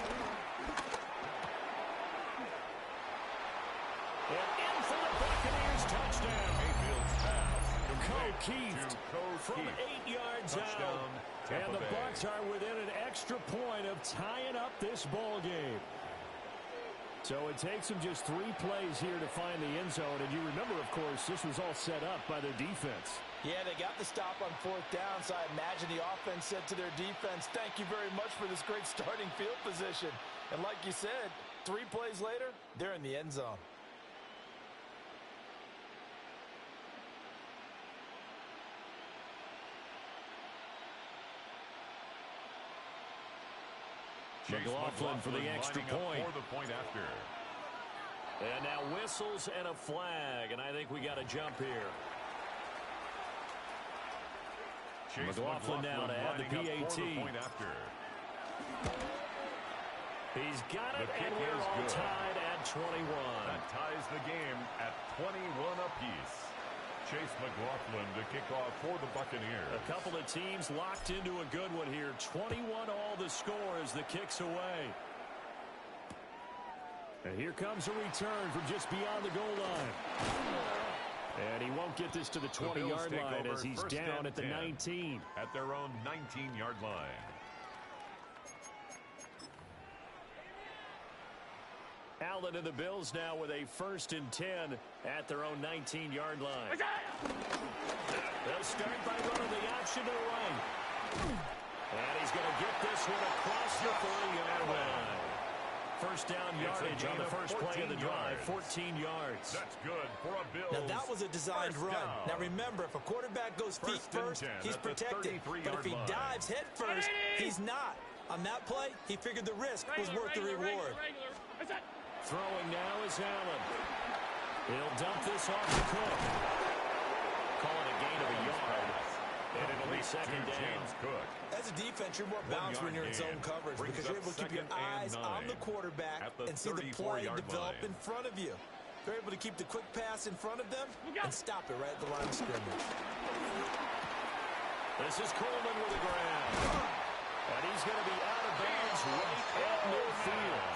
And in for the Buccaneers touchdown. Mayfield's pass. Keeft from 8 yards out. And the Bucs are within an extra point of tying up this ball game. So it takes them just 3 plays here to find the end zone. And you remember, of course, this was all set up by their defense. Yeah, they got the stop on 4th down, so I imagine the offense said to their defense, thank you very much for this great starting field position. And like you said, 3 plays later, they're in the end zone. McLaughlin for the extra point. For the point after. And now whistles and a flag, and I think we got a jump here. McLaughlin now to add the PAT. He's got it, and we're all tied at 21. That ties the game at 21 apiece. Chase McLaughlin to kick off for the Buccaneers. A couple of teams locked into a good one here. 21 all the score as the kick's away. And here comes a return from just beyond the goal line. And he won't get this to the 20-yard line as he's down at the 19. At their own 19-yard line. Allen and the Bills now with a 1st and 10 at their own 19-yard line. They'll start by running the option to the right. And he's going to get this one across the 40-yard line. First down yardage on the first play of the drive, 14 yards. That's good for a Bills. Now, that was a designed run. Now, remember, if a quarterback goes feet first, he's protected. But if he dives head first, he's not. On that play, he figured the risk was worth the reward. Throwing now is Allen. He'll dump this off to Cook. Call it a gain of a yard. And it'll be 2nd down. As a defense, you're more balanced when you're in zone coverage because you're able to keep your eyes on the quarterback and see the play develop in front of you. They're able to keep the quick pass in front of them and stop it right at the line of scrimmage. This is Coleman with a grab. And he's going to be out of bounds right at midfield.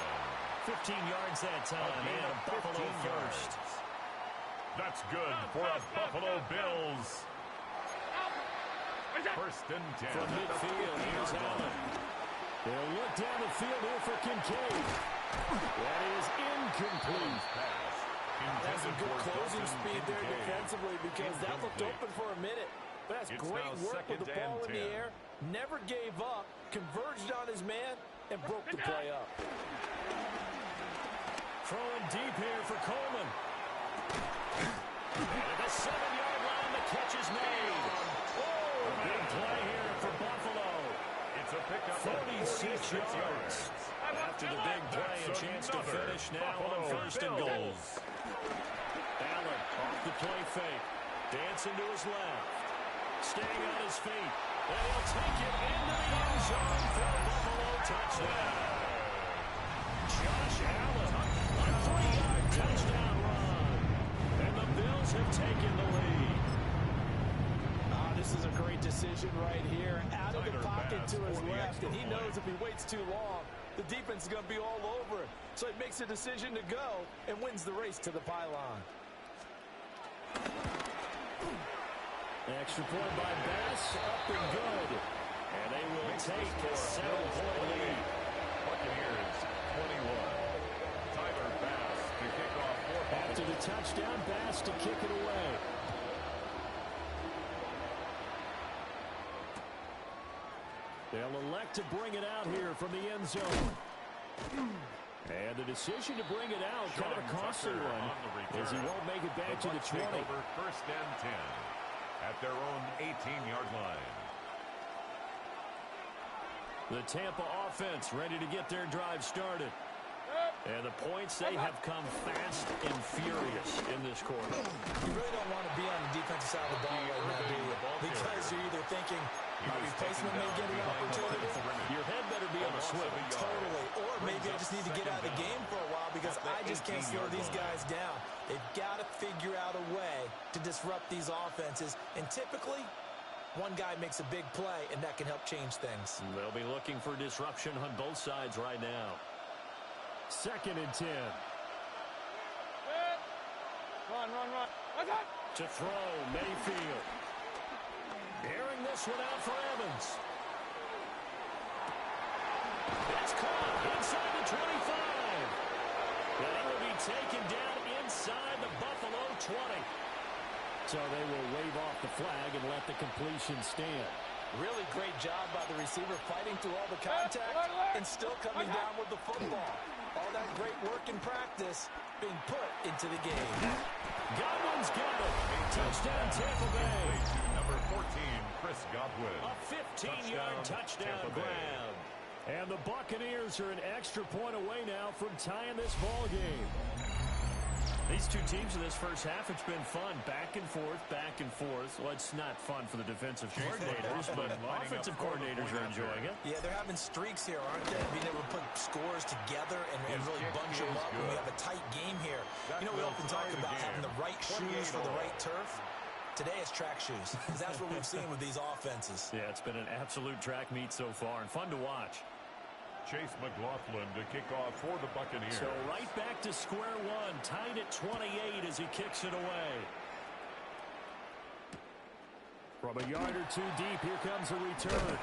15 yards that time, and a Buffalo first. That's good for a Buffalo Bills. First and 10. From midfield, here's Allen. They'll look down the field here for Kincaid. That is incomplete. That's a good closing speed there defensively because that looked open for a minute. But that's great work with the ball in the air. Never gave up, converged on his man, and broke the play up. Throwing deep here for Coleman. And at the 7-yard line, the catch is made. Oh, big play here for Buffalo. It's a pickup 46 yards. After the big play, a chance to finish now on first and goal. Allen off the play fake. Dancing to his left. Staying on his feet. And he'll take it into the end zone for a Buffalo touchdown. Josh Allen, a 3-yard touchdown run. And the Bills have taken the lead. This is a great decision right here. Out of the pocket to his left, and he knows if he waits too long, the defense is going to be all over it. So he makes a decision to go and wins the race to the pylon. Extra point by Bass, up and good. And they will take a 7-point lead. Buccaneers 21. Tyler Bass to kick off for Buffalo. After the touchdown, Bass to kick it away. They'll elect to bring it out here from the end zone. And the decision to bring it out, kind of a costly one, as he won't make it back to the 20. First and 10 at their own 18-yard line. The Tampa offense ready to get their drive started. And the points, they have come fast and furious in this quarter. You really don't want to be on the defensive side of the ball right now, do you? Because you're either thinking, my replacement may get an opportunity. Your head better be on a swivel. Totally. Or maybe I just need to get out of the game for a while because I just can't slow these guys down. They've got to figure out a way to disrupt these offenses. And typically, one guy makes a big play, and that can help change things. They'll be looking for disruption on both sides right now. 2nd and 10. Run. To throw, Mayfield. Airing this one out for Evans. It's caught inside the 25. And it will be taken down inside the Buffalo 20. So they will wave off the flag and let the completion stand. Really great job by the receiver fighting through all the contact and still coming down with the football. All that great work in practice being put into the game. Godwin's got it. Touchdown, Tampa Bay. Number 14, Chris Godwin. A 15-yard touchdown grab. And the Buccaneers are an extra point away now from tying this ball game. These two teams in this first half, it's been fun. Back and forth, back and forth. Well, it's not fun for the defensive coordinators, but offensive coordinators are enjoying it. Yeah, they're having streaks here, aren't they? Being able to put scores together and really bunch them up when we have a tight game here. You know, we often talk about having the right shoes for the right turf. Today it's track shoes, because that's what we've seen with these offenses. Yeah, it's been an absolute track meet so far, and fun to watch. Chase McLaughlin to kick off for the Buccaneers. So right back to square one, tied at 28 as he kicks it away. From a yard or two deep, here comes a return.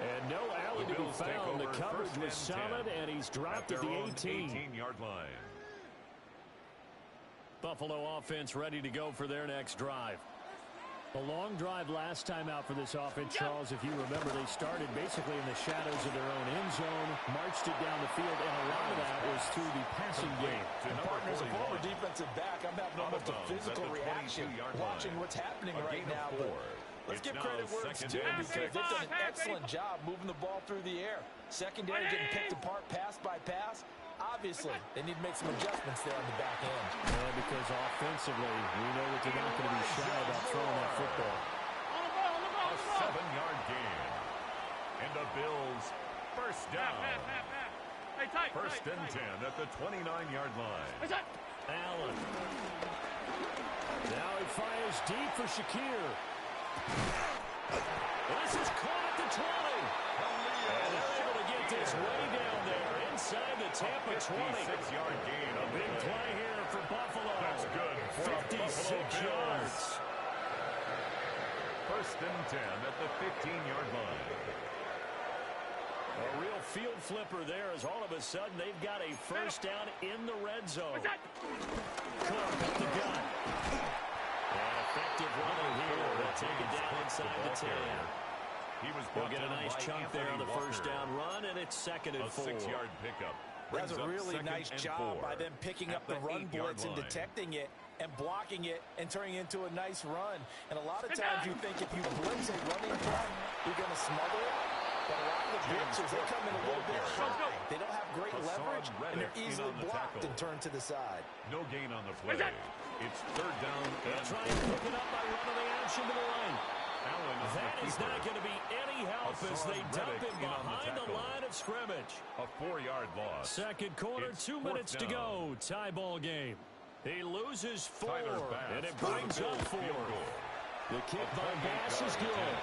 And no alley to be found. The coverage was solid, and he's dropped at the 18-yard line. Buffalo offense ready to go for their next drive. A long drive last time out for this offense, Charles. If you remember, they started basically in the shadows of their own end zone, marched it down the field, and a lot of that was through the passing game. And partner, as a former defensive back, I'm having almost a physical reaction watching what's happening right now. But let's give credit where it's due because they've done an excellent job moving the ball through the air. Secondary getting picked apart pass by pass. Obviously, they need to make some adjustments there on the back end. Yeah, because offensively, we know that they're not going to be shy about throwing that football. A 7-yard gain. And the Bills first down. First and 10 at the 29-yard line. Allen. Now he fires deep for Shakir. This is caught at the 20. And they're able to get this way down there inside the Tampa 20. 56-yard gain. A big play here for Buffalo. That's good for 56 yards. First and 10 at the 15-yard line. A real field flipper there as all of a sudden they've got a first down in the red zone. Clark up the gun. And effective running here. They'll take it down inside the 10. They'll get a nice chunk there on the first down run, and it's second and 4. A 6-yard pickup. That's a really nice job by them picking up the run blitz and detecting it and blocking it and turning it into a nice run. And a lot of times you think if you blitz a running play, you're going to smother it. But a lot of the blitzers, they come in a little bit high. They don't have great leverage, and they're easily blocked and turned to the side. No gain on the play. It's third down. They'll try and pick it up by running the action to the line. That is not going to be any help as they dump him behind the line of scrimmage. A 4-yard loss. Second quarter, 2 minutes to go. Tie ball game. He loses 4, and it brings up 4. The kick by Bass is good.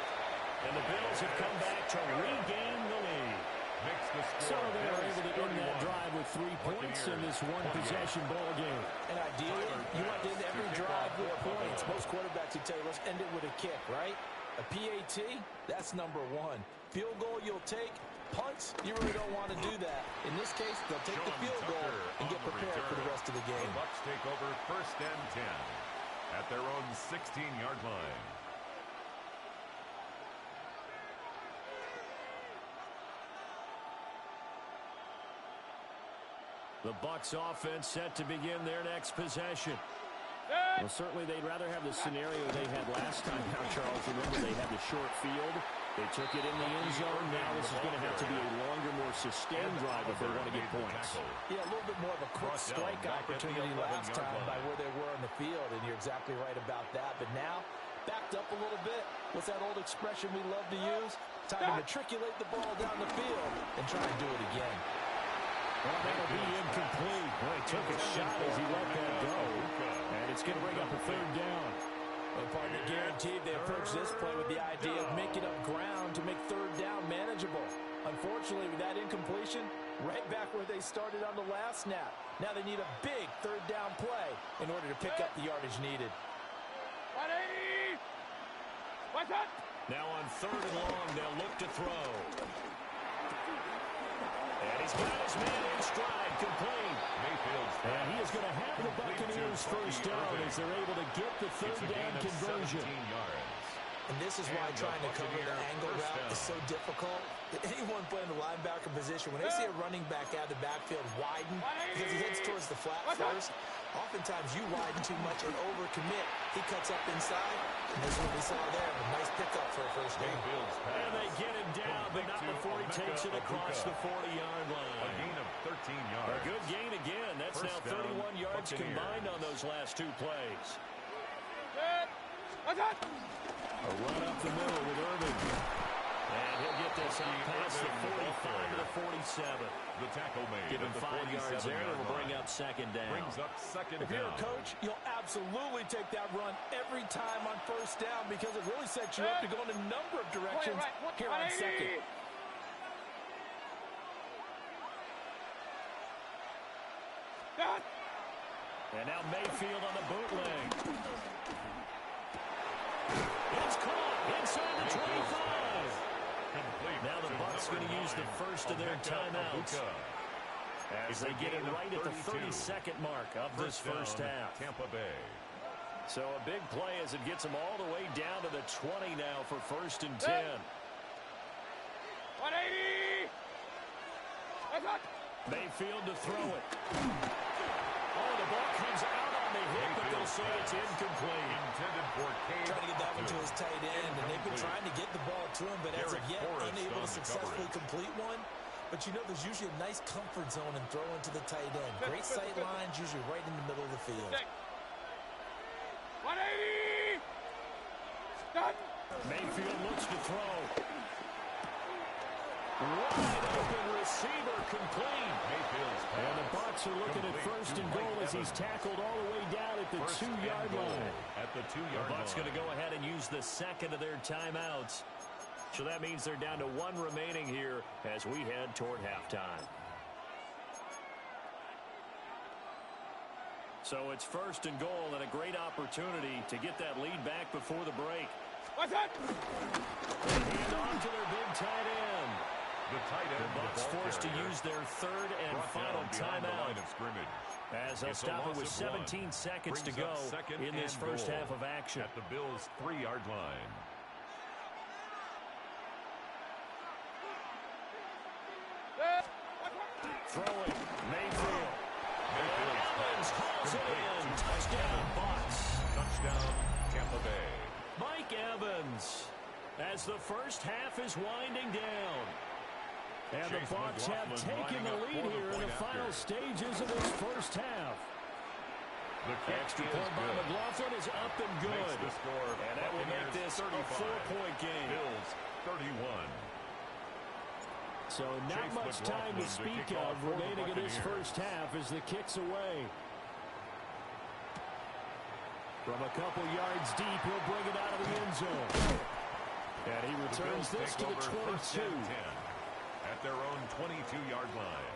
And the Bills have come back to regain the lead. So they were able to end that drive with 3 points in this one-possession ball game. And ideally, you want to end every drive with points. Most quarterbacks would tell you, let's end it with a kick, right? A PAT, that's number 1. Field goal you'll take. Punts, you really don't want to do that. In this case, they'll take the field goal and get prepared for the rest of the game. The Bucs take over first and 10 at their own 16-yard line. The Bucs offense set to begin their next possession. Well, certainly they'd rather have the scenario they had last time. Now, Charles, remember they had the short field. They took it in the end zone. Now this is going to have to be a longer, more sustained drive if they want to get points. Yeah, a little bit more of a quick strike opportunity last time by where they were on the field, and you're exactly right about that. But now, backed up a little bit. What's that old expression we love to use? Time to matriculate the ball down the field and try and do it again. Well, that'll be incomplete. Boy, he took a shot as he let that go. And it's going to bring up a third down. Well, partner, guaranteed they approach this play with the idea of making up ground to make third down manageable. Unfortunately, with that incompletion, right back where they started on the last snap. Now they need a big third down play in order to pick up the yardage needed. Now on third and long, they'll look to throw. And he's got his man in stride, complete. And he is going to have the Buccaneers first down as they're able to get the third down conversion. And this is why trying to cover the angle route is so difficult. Anyone playing the linebacker position, when they see a running back out of the backfield widen because he heads towards the flat first, oftentimes you widen too much and overcommit. He cuts up inside, and this is what we saw there. A nice pickup for a first down. And they get him down, but not before he takes it across the 40-yard line. A gain of 13 yards. A good gain again. That's now 31 yards combined on those last 2 plays. A run up the middle with Irving. And he'll get this out past the 45 to the 47. The tackle made. Give him 5 yards there. It'll bring up second down. Brings up second down. If you're a coach, you'll absolutely take that run every time on first down because it really sets you up to go in a number of directions here on second. And now Mayfield on the bootleg. It's caught inside the 25. Now the Bucs going to use the first of their timeouts as they get it right at the 32nd mark of this first half. Tampa Bay. So a big play as it gets them all the way down to the 20 now for first and 10. 180. Mayfield to throw it. Oh, the ball comes out on the hit, but they'll say it's incomplete. Intended for Cade. Trying to get that one to his tight end, and they've been trying to get the ball to him, but as of yet, unable to successfully complete one. But you know, there's usually a nice comfort zone in throwing to the tight end. Great sight lines, usually right in the middle of the field. 180. Done. Mayfield looks to throw. Wide open receiver complete. And the Bucs are looking at first and goal as he's tackled all the way down at the 2-yard line. At the 2-yard line. The Bucs going to go ahead and use the second of their timeouts. So that means they're down to 1 remaining here as we head toward halftime. So it's first and goal and a great opportunity to get that lead back before the break. What's that? Hand off to their big tight end. The Bucs forced to use their third and final timeout as they'll stop it with 17 seconds to go in this first half of action. At the Bills' 3-yard line. Throwing, Mayfield. Evans hauls it in. Touchdown, Bucs. Touchdown, Tampa Bay. Mike Evans as the first half is winding down. And the Bucs have taken the lead here in the final stages of this first half. The extra point by McLaughlin is up and good. And that will make this a 4-point game. Bills 31. So not much time to speak of remaining in this first half as the kick's away. From a couple yards deep, he'll bring it out of the end zone. And he returns this to the 22. At their own 22-yard line.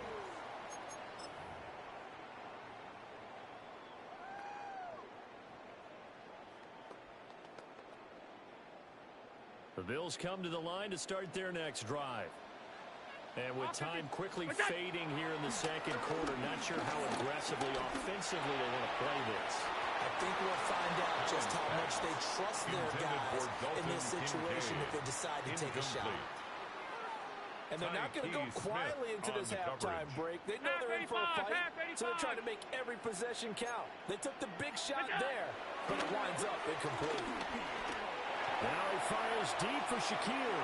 The Bills come to the line to start their next drive. And with time quickly fading here in the second quarter, not sure how aggressively, offensively they want to play this. I think we'll find out just how much they trust their guys in this situation if they decide to take a shot. And they're not going to go quietly into this halftime break. They know they're in for a fight, so they're trying to make every possession count. They took the big shot there, but it winds up incomplete. Now he fires deep for Shakir.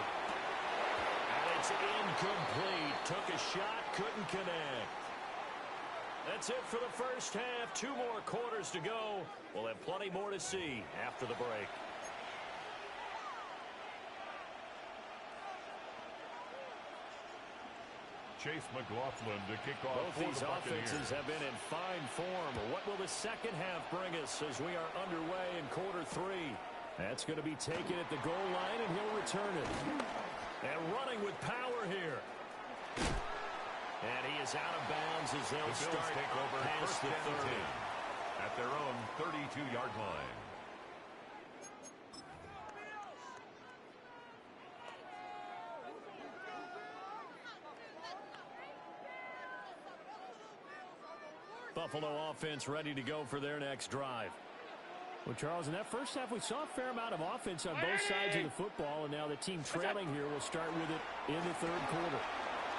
And it's incomplete. Took a shot, couldn't connect. That's it for the first half. 2 more quarters to go. We'll have plenty more to see after the break. Chase McLaughlin to kick off. Both these offenses have been in fine form. What will the second half bring us as we are underway in quarter 3? That's going to be taken at the goal line, and he'll return it. And running with power here. And he is out of bounds as they'll start take over past the 30. At their own 32-yard line. Buffalo offense ready to go for their next drive. Well, Charles, in that first half, we saw a fair amount of offense on both sides of the football, and now the team trailing here will start with it in the third quarter.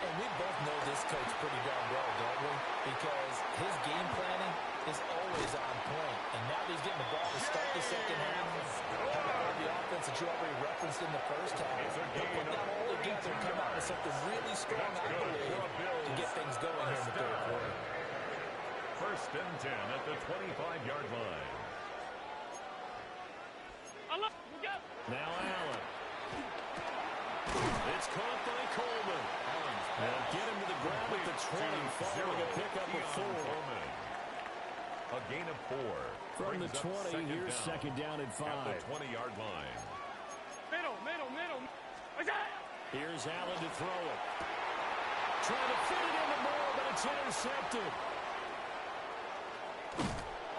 And we both know this coach pretty darn well, don't we? Because his game planning is always on point. And now he's getting the ball to start the second half. The offense that you already referenced in the first half. He'll put that all together and come out with something really strong, I believe, to get things going here in the third quarter. First and 10 at the 25-yard line. Now Allen. It's caught by Coleman. They'll get him to the ground at the 20, following a pickup of 4. A gain of 4. From the 20, here's second down and 5. At the 20-yard line. Middle. Here's Allen to throw it. Trying to fit it into Moore, but it's intercepted.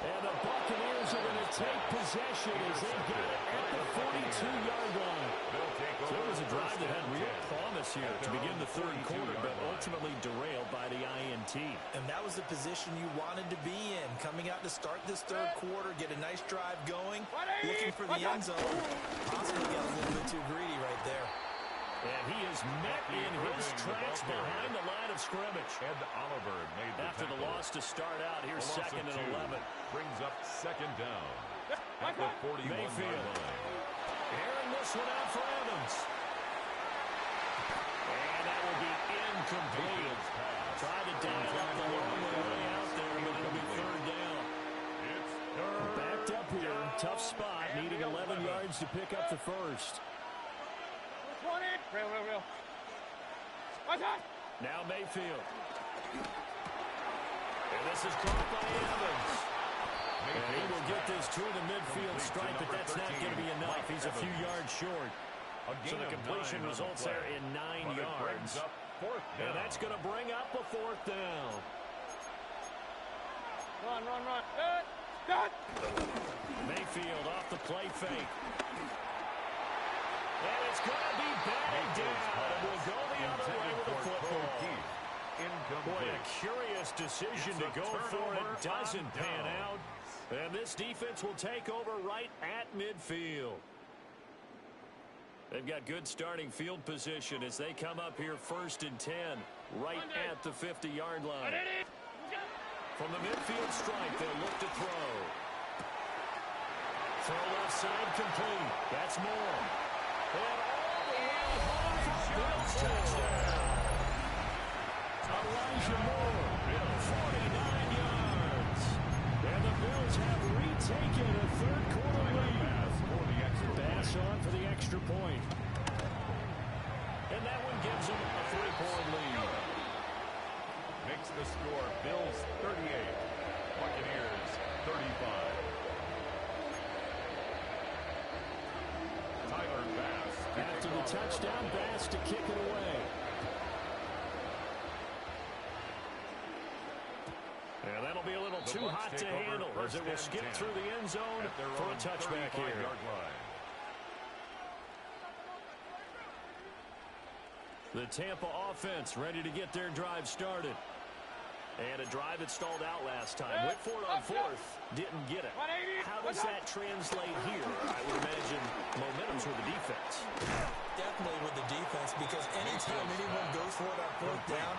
And the Buccaneers are going to take possession as they get it at the 42-yard line. So it was a drive that had real promise here to begin the third quarter, but ultimately derailed by the INT. And that was the position you wanted to be in. Coming out to start this third quarter, get a nice drive going, looking for the end zone. Possibly got a little bit too greedy right there. And he is met in his tracks behind the line of scrimmage. Ed Oliver made the After the loss to start out, here's second and 11. Brings up second down at the 41-yard line. Airing this one out for Evans. And that will be incomplete. Tried to dial up the long way out there, but it'll be third down. Backed up here. Tough spot. Needing 11 yards to pick up the first. Now Mayfield. And this is caught by Evans. And he will get this to the midfield stripe, but that's not going to be enough. He's a few yards short. So the completion results there in 9 yards. And that's going to bring up a 4th down. Run. Good. Mayfield off the play fake. And it's going to be batted down. And we'll go the other way with the football. Boy, a curious decision to go for it. Doesn't pan out. And this defense will take over right at midfield. They've got good starting field position as they come up here 1st and 10, right at the 50-yard line. From the midfield stripe, they'll look to throw. Throw left side complete. That's Moore. And all the way home for Bills touchdown. Elijah Moore, 49 yards. And the Bills have retaken a 3rd quarter lead. Pass on for the extra point. And that one gives them a 3-point lead. Makes the score Bills 38, Buccaneers 35. Tyler Bass. After the touchdown, Bass to kick it away. And that'll be a little too hot to handle as it will skip through the end zone for a touchback here. The Tampa offense ready to get their drive started. And a drive that stalled out last time. Went for it on 4th. Didn't get it. How does that translate here? I would imagine momentum's with the defense. Definitely with the defense, because anytime anyone goes for it on 4th down,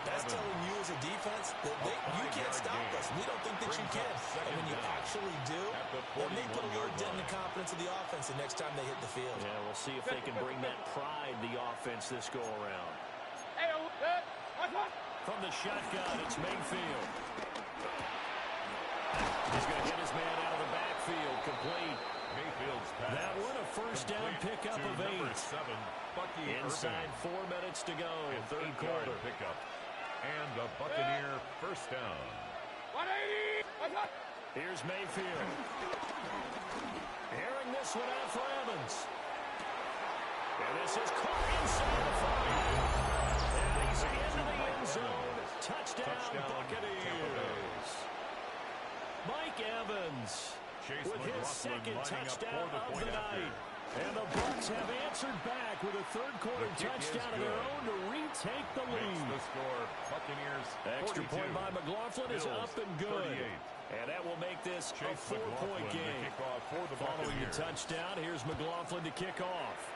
that's telling you as a defense that you can't stop us. We don't think that you can. And when you actually do, that may put a little dent in the confidence of the offense the next time they hit the field. Yeah, we'll see if they can bring that pride, the offense, this go-around. From the shotgun, it's Mayfield. He's going to hit his man out of the backfield, complete. Mayfield's pass. That one a 1st down pickup of 8. Inside 4 minutes to go, 3rd quarter. Pickup. And a Buccaneer 1st down. 180. Here's Mayfield. Airing this one out for Evans. And this is caught inside the 5. And he's into the end zone. Touchdown Buccaneers. Mike Evans with his 2nd touchdown of the night. And the Bucs have answered back with a 3rd quarter touchdown of their own to retake the lead. The score, Buccaneers Extra 42. point by McLaughlin is up and good. 38. And that will make this a 4-point game. Following the touchdown, here's McLaughlin to kick off.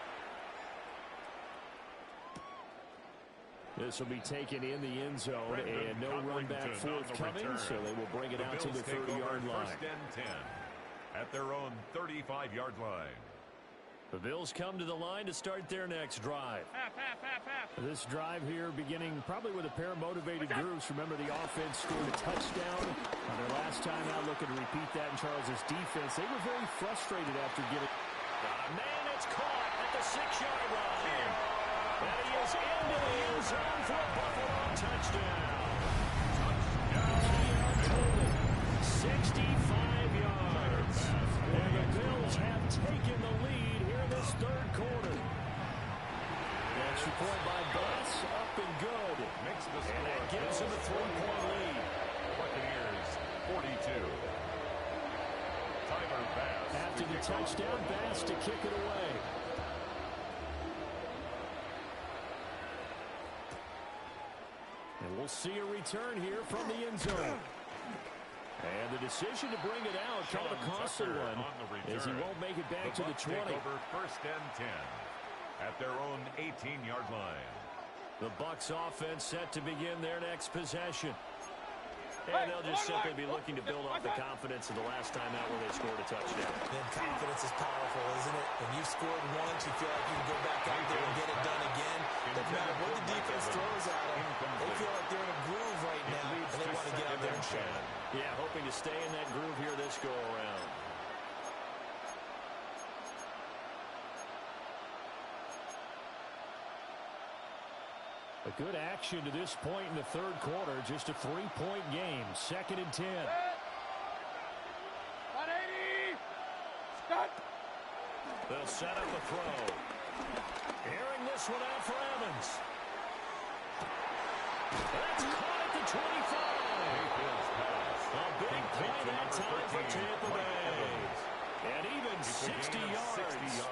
This will be taken in the end zone, and no run back forthcoming, so they will bring it out to the 30-yard line. 1st and 10 at their own 35-yard line. The Bills come to the line to start their next drive. This drive here beginning probably with a pair of motivated groups. Remember, the offense scored a touchdown on their last time out, looking to repeat that in Charles' defense. They were very frustrated after getting... Man, it's caught at the 6-yard line. And he is into the end zone for a Buffalo touchdown. 65 yards. And the Bills have taken the lead here in this 3rd quarter. The extra point by Bass, up and good. Makes the score. And that gives him a 3-point lead. Buccaneers 42. Tyler Bass. After the touchdown, Bass to kick it away. And we'll see a return here from the end zone. And the decision to bring it out, kind of a costly one, as he won't make it back to the 20. Over 1st and 10 at their own 18-yard line. The Bucs offense set to begin their next possession. And they'll just simply be looking to build off the confidence of the last time out where they scored a touchdown. Man, confidence is powerful, isn't it? When you've scored once, you feel like you can go back out there and get it done again. Doesn't matter what the defense throws at them. They feel like they're in a groove right now, and they want to get out there and show it. Yeah, hoping to stay in that groove here this go-around. A good action to this point in the third quarter. Just a 3-point game. 2nd and 10. 180. Start. They'll set up a throw. Airing this one out for Evans. That's caught at the 25. A big play that time for Tampa Bay. And even 60 yards.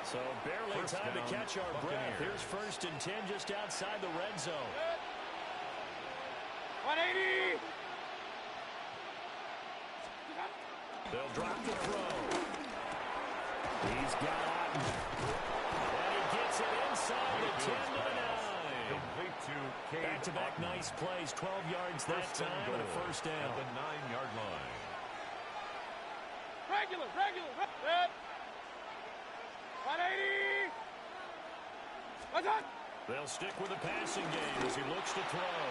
So barely time to catch our breath. Here's 1st and 10 just outside the red zone. 180. They'll drop the throw. He's got Otten. And he gets it inside the 10 to the 9. Back-to-back nice plays. 12 yards that time and a 1st down. At the 9-yard line. Regular. 180. They'll stick with the passing game as he looks to throw.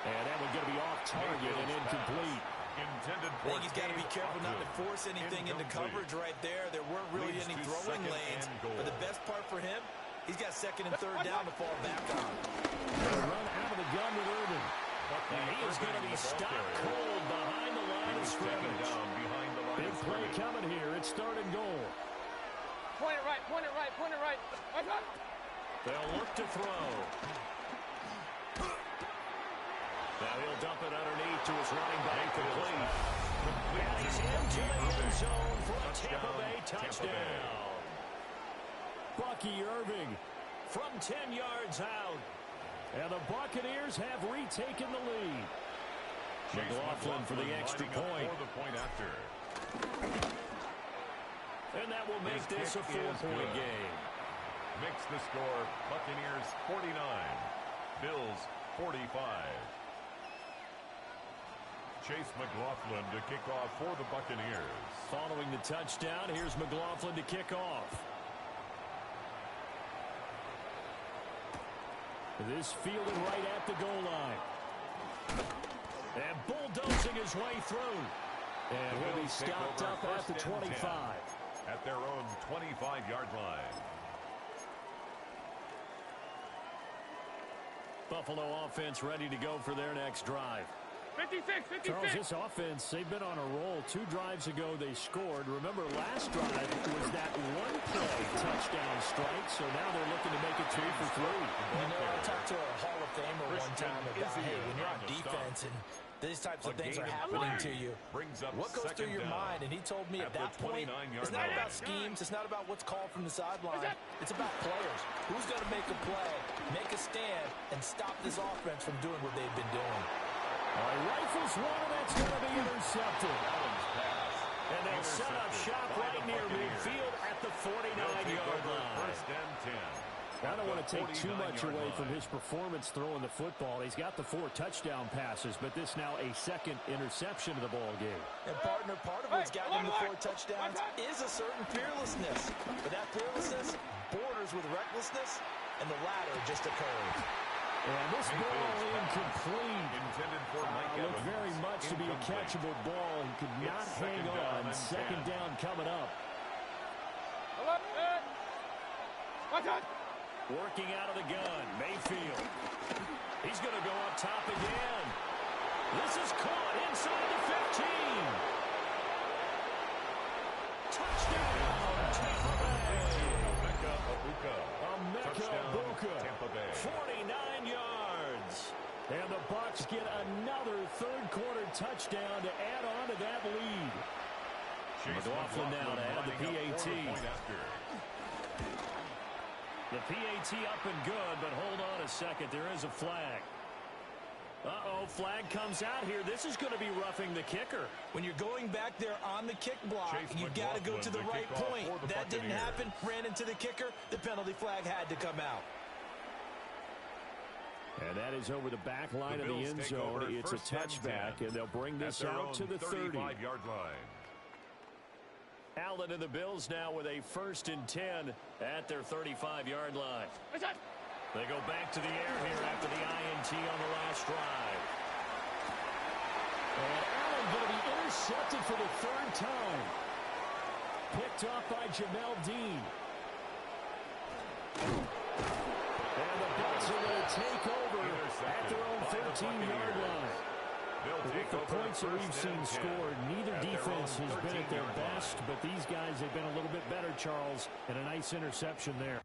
And that one's going to be off target and incomplete. Intended I think he's got to be careful not to force anything into coverage right there. There weren't really any throwing lanes. But the best part for him, he's got 2nd and 3rd down to fall back on. They'll run out of the gun with Irvin. And he is going to be stopped cold behind the line of scrimmage. Big play coming here. It's 3rd and goal. Point it right. They'll look to throw. Now he'll dump it underneath to his running back, complete. And he's into the end zone for a Tampa Bay touchdown. Bucky Irving from 10 yards out. And the Buccaneers have retaken the lead. McLaughlin for the extra point. And that will make this a 4-point game. Makes the score Buccaneers 49, Bills 45. Chase McLaughlin to kick off for the Buccaneers. Following the touchdown, here's McLaughlin to kick off. This fielded right at the goal line. And bulldozing his way through. And he'll be stopped up at the 25. At their own 25-yard line. Buffalo offense ready to go for their next drive. 56. Charles, this offense, they've been on a roll. 2 drives ago, they scored. Remember, last drive was that one-play touchdown strike, so now they're looking to make it 2 for 3. You know, I talked to a Hall of Famer one time about, hey, when you're on defense and these types of things are happening to you, what goes through your mind? And he told me at that point, it's not about schemes, it's not about what's called from the sideline. It's about players. Who's going to make a play, make a stand, and stop this offense from doing what they've been doing? Rifles one, and that's going to be intercepted. And they'll set up shop right near midfield at the 49-yard line. 1st and 10. I don't want to take too much away from his performance throwing the football. He's got the 4 touchdown passes, but this now a 2nd interception of the ball game. And partner, part of what's gotten him the 4 touchdowns is a certain fearlessness. But that fearlessness borders with recklessness, and the latter just occurred. And this ball incomplete. Intended for Mike Evans. Looked very much to be a catchable ball. He could not hang on. 2nd down coming up. Working out of the gun, Mayfield. He's going to go up top again. This is caught inside the 15. Touchdown, Tampa Bay. Emeka Egbuka, Tampa Bay. 49 yards. And the Bucs get another third-quarter touchdown to add on to that lead. McLaughlin now to add the PAT. The PAT up and good, but hold on a second. There is a flag. Uh-oh, flag comes out here. This is going to be roughing the kicker. When you're going back there on the kick block, you've got to go to the right point. That didn't happen. Ran into the kicker. The penalty flag had to come out. And that is over the back line of the end zone. It's a touchback, and they'll bring this out to the 30. 35-yard line. Allen and the Bills now with a 1st and 10 at their 35-yard line. They go back to the air here after the INT on the last drive. And Allen going to be intercepted for the 3rd time. Picked off by Jamel Dean. And the Bucs 18-yard line. With the points that we've seen scored, neither defense has been at their best, but these guys have been a little bit better, Charles, and a nice interception there.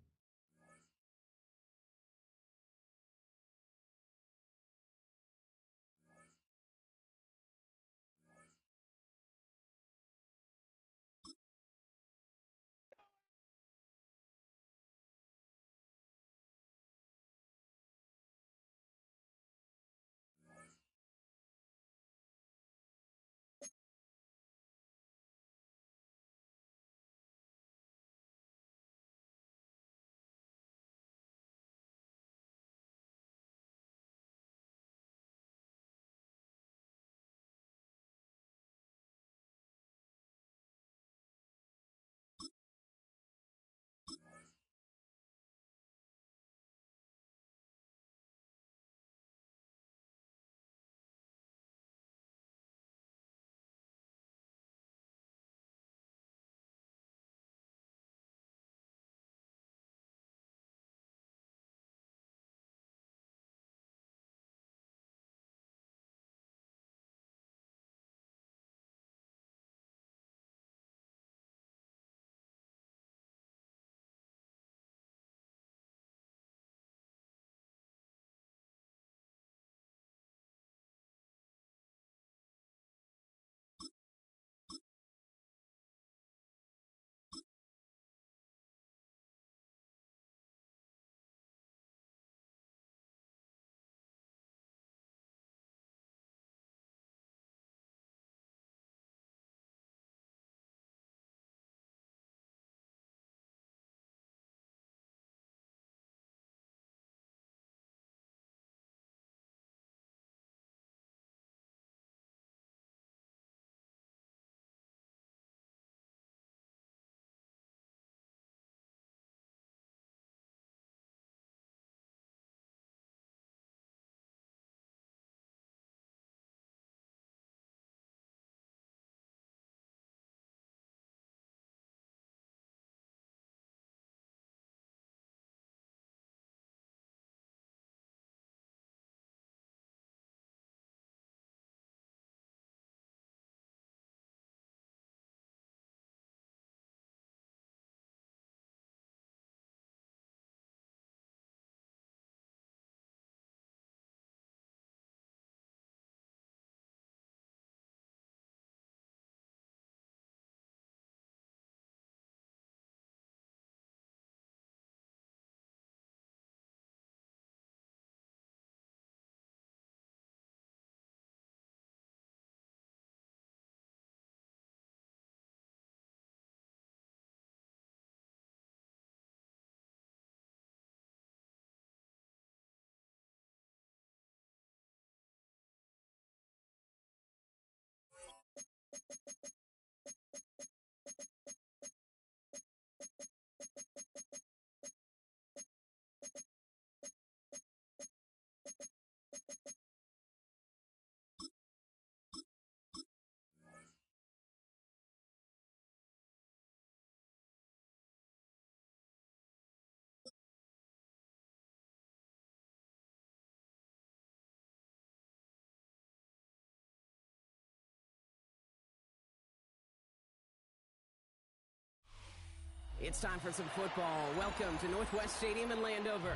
It's time for some football. Welcome to Northwest Stadium in Landover.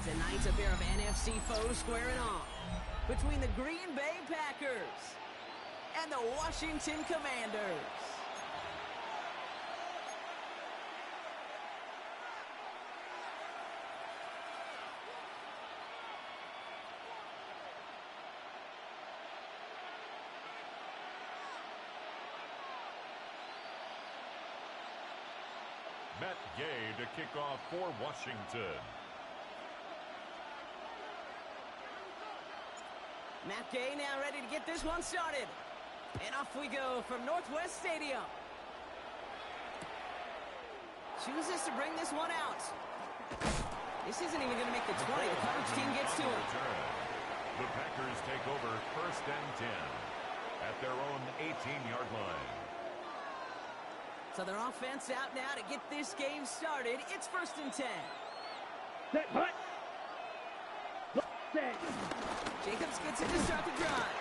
Tonight's a pair of NFC foes squaring off between the Green Bay Packers and the Washington Commanders. Matt Gay to kick off for Washington. Matt Gay now ready to get this one started. And off we go from Northwest Stadium. Chooses to bring this one out. This isn't even going to make the 20. The coverage team gets to him. The Packers take over 1st and 10 at their own 18-yard line. So their offense out now to get this game started. It's 1st and 10. Set, hut. Set. Jacobs gets it to start the drive.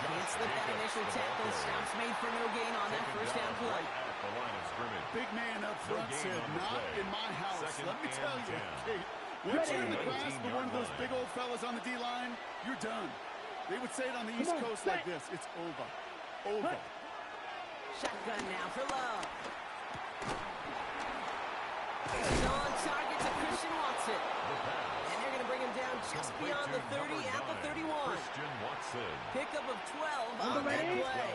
Can't slip that initial tackle. Stops made for no gain on that first down play. Right at the line of scrimmage. Big man up front said, not in my house. Second Let me tell you, 10. Kate, once you're in the 19 grasp of one of those yard big old fellas on the D-line, you're done. They would say it on the East Coast like this. It's over. Over. Shotgun now for Love. He's on target to Christian Watson. And they're going to bring him down just beyond the 30 at the 31. Christian Watson. Pickup of 12 on that play.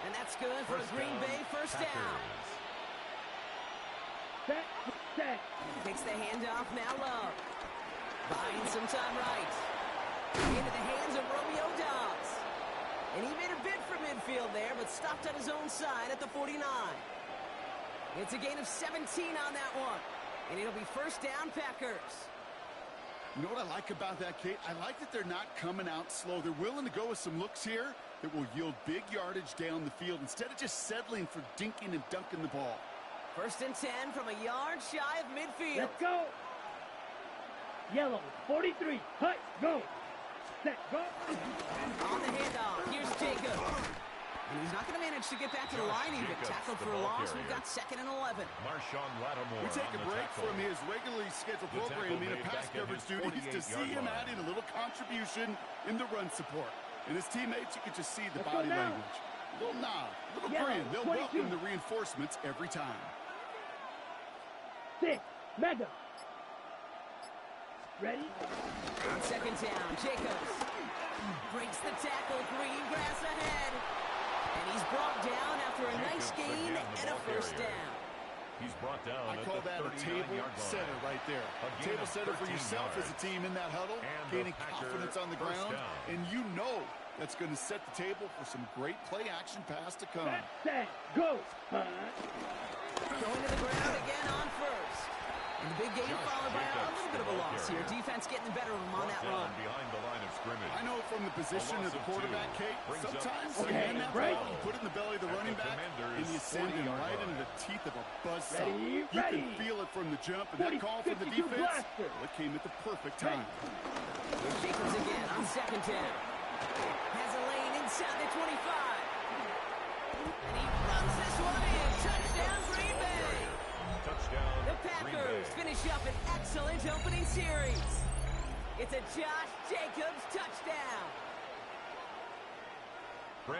And that's good for a Green Bay first down. Takes the handoff, now Love. Buying some time right. Into the hands of Romeo Dobbs. And he made a bid for midfield there, but stopped on his own side at the 49. It's a gain of 17 on that one. And it'll be first down, Packers. You know what I like about that, Kate? I like that they're not coming out slow. They're willing to go with some looks here that will yield big yardage down the field instead of just settling for dinking and dunking the ball. First and 10 from a yard shy of midfield. Let's go. Yellow, 43. Hut, go. Set, go. On the handoff, here's Jacob. And he's not going to manage to get back to the line even. Tackled for a loss. We've got second and 11. Marshawn Lattimore. We take a break tackle. from his regularly scheduled programming and pass coverage duties to see him adding a little contribution in the run support. And his teammates, you can just see the body language. A little nod, a little grin. They'll 22. welcome the reinforcements every time. 6, Mega. Ready? On second down, Jacobs breaks the tackle, green grass ahead. And he's brought down after a nice gain and a first down. He's brought down I call that a table setter right there. A table setter for yourself as a team in that huddle, gaining confidence on the ground, and you know that's going to set the table for some great play-action pass to come. Set, go. Going to the ground again on first. And the big gain followed by a little bit of a loss here. Defense getting the better of him on that run. Behind the line of scrimmage. I know from the position of the quarterback, Kate, sometimes you hand that ball, you put it in the belly of the running back, and you send him right into the teeth of a buzzsaw. You can feel it from the jump, and that call from the defense, well, it came at the perfect time. Jacobs again on second down. Has a lane inside the 25. And he runs this one in. Touchdown, Green Bay. Touchdown, the Packers finish up an excellent opening series. It's a Josh Jacobs touchdown.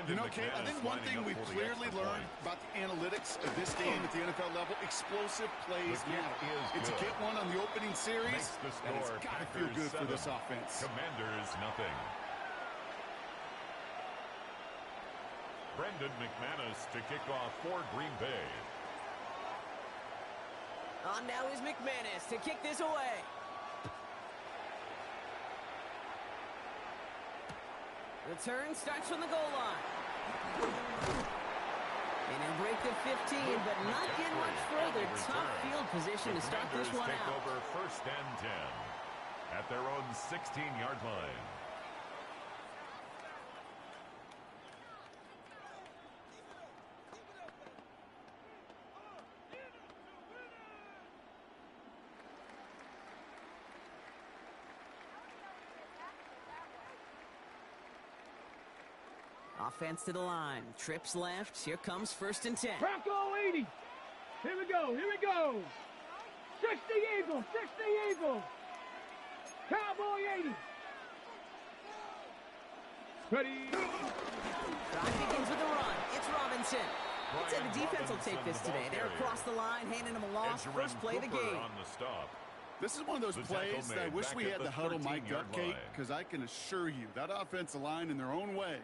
You know, Kate, I think one thing we've clearly learned about the analytics of this game at the NFL level, explosive plays matter. It's a get one on the opening series, and it's got to feel good for this offense. Commanders, nothing. Brendan McManus to kick off for Green Bay. On now is McManus to kick this away. Return starts from the goal line. And he'll break the 15, but not get much further. Top field position to start this one take out. over first and 10 at their own 16-yard line. Offense to the line. Trips left. Here comes first and 10. Bronco 80. Here we go. Here we go. 60 Eagles. 60 Eagles. Cowboy 80. Ready. Drive begins with a run. It's Robinson. I'd say the defense will take this today. They're across the line, handing him a loss. First play of the game. On the stop. This is one of those plays that I wish we had the huddle mic'd up, Kate, because I can assure you that offensive line in their own way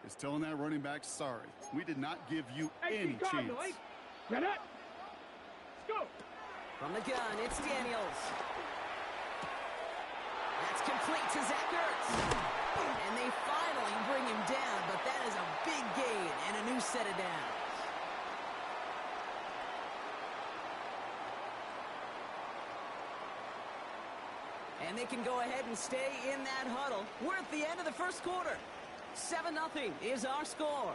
is telling that running back, sorry, we did not give you any chance. Get up. Go. From the gun, it's Daniels. That's complete to Zach Ertz. And they finally bring him down, but that is a big gain and a new set of downs. And they can go ahead and stay in that huddle. We're at the end of the first quarter. 7-0 is our score.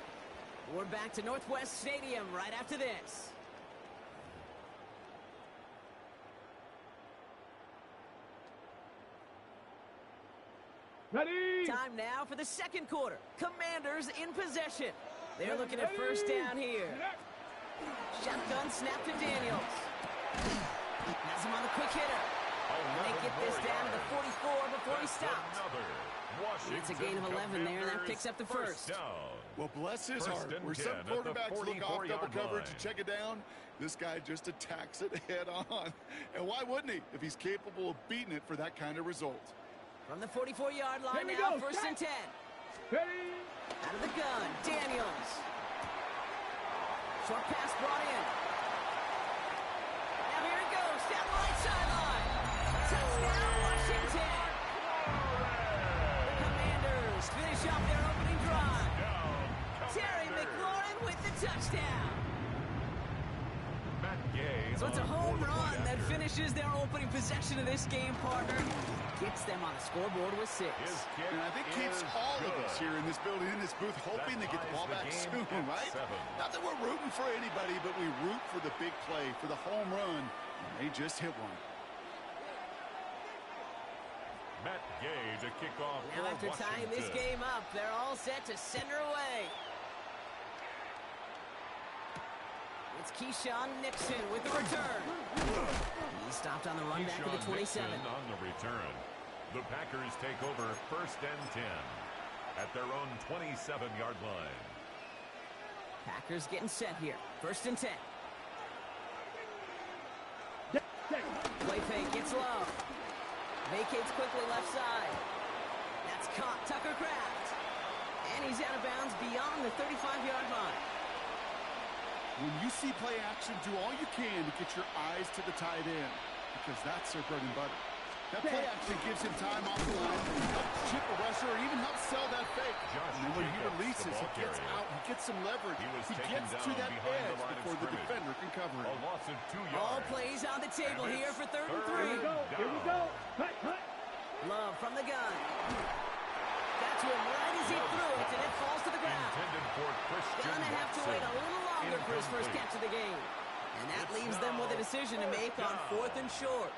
We're back to Northwest Stadium right after this. Ready? Time now for the second quarter. Commanders in possession. They're looking at first down here. Shotgun snap to Daniels. Has him on the quick hitter. And they get this down to the 44 before he stops. It's a gain of 11 there, and that picks up the first. Well, bless his heart. Where some quarterbacks look off double coverage and check it down, this guy just attacks it head on. And why wouldn't he if he's capable of beating it for that kind of result? From the 44-yard line now, first and 10. Ready? Out of the gun, Daniels. Short pass brought in. Now here it goes, down the right sideline. Touchdown, Washington. The Commanders finish off their opening drive. Terry McLaurin with the touchdown. So it's a home run that finishes their opening possession of this game, partner. Gets them on the scoreboard with 6. And I think keeps all of us here in this building, in this booth, hoping to get the ball back soon, right? Not that we're rooting for anybody, but we root for the big play, for the home run, and they just hit one. Matt Gay to kick off Now for after tying Washington. this game up, they're all set to send her away. It's Keyshawn Nixon with the return. He's stopped on the run back at the 27. Nixon on the return. The Packers take over first and 10 at their own 27-yard line. Packers getting set here. First and 10. Play fake, gets low. Vacates quickly left side. That's caught, Tucker Kraft. And he's out of bounds beyond the 35-yard line. When you see play action, do all you can to get your eyes to the tight end, because that's their bread and butter. That play action gives him time off the line, helps chip a rusher, or even helps sell that fake. And then when he releases, he gets out, he gets some leverage. He gets to that edge before the defender can cover him. A loss of 2 yards. All plays on the table here for third and 3. Here we go. Here we go. Cut, cut. Love from the gun. Got to him right as he threw it, and it falls to the ground. Intended for Christian Gonna have to wait a little longer for his first Incomplete. catch of the game. And that leaves them with a decision to make on 4th and short.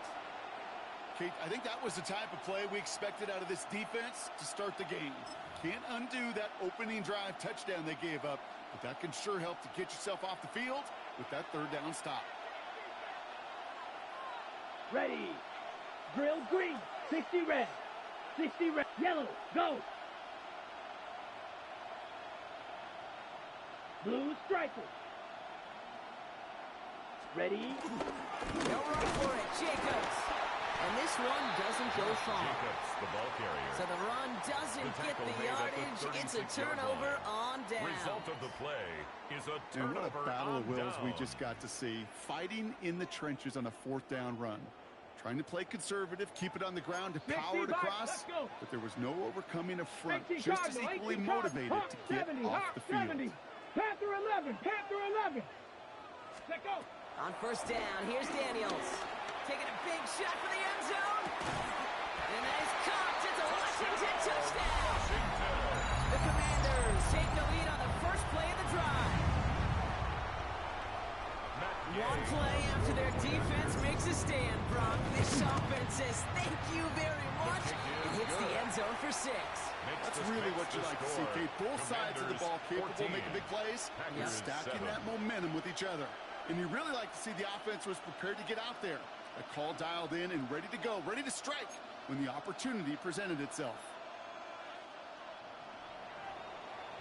Kate, I think that was the type of play we expected out of this defense to start the game. Can't undo that opening drive touchdown they gave up, but that can sure help to get yourself off the field with that third down stop. Ready. Drill green. 60 red. 60 red. Yellow. Go. Blue striker. Ready. No run for it, Jacobs. And this one doesn't go far. Jacobs, the ball carrier. So the run doesn't get tackle the made at the yardage. It's a 36-yard turnover line. on down. Result of the play is a And turnover what a battle on of wills we down. just got to see. Fighting in the trenches on a 4th down run. Trying to play conservative, keep it on the ground to power it across, but there was no overcoming a front, just as equally motivated to get off the field. 70. Panther 11. Panther 11. Let go. On first down, here's Daniels. Taking a big shot for the end zone. And that is caught. It's a Washington touchdown. The Commanders take the lead on the first play of the drive. One play after their defense makes a stand, Brock. This offense says thank you very much. It hits the end zone for 6. That's really what you like to see, Kate. Both sides of the ball capable of making big plays and stacking that momentum with each other. And you really like to see the offense was prepared to get out there. A call dialed in and ready to go, ready to strike when the opportunity presented itself.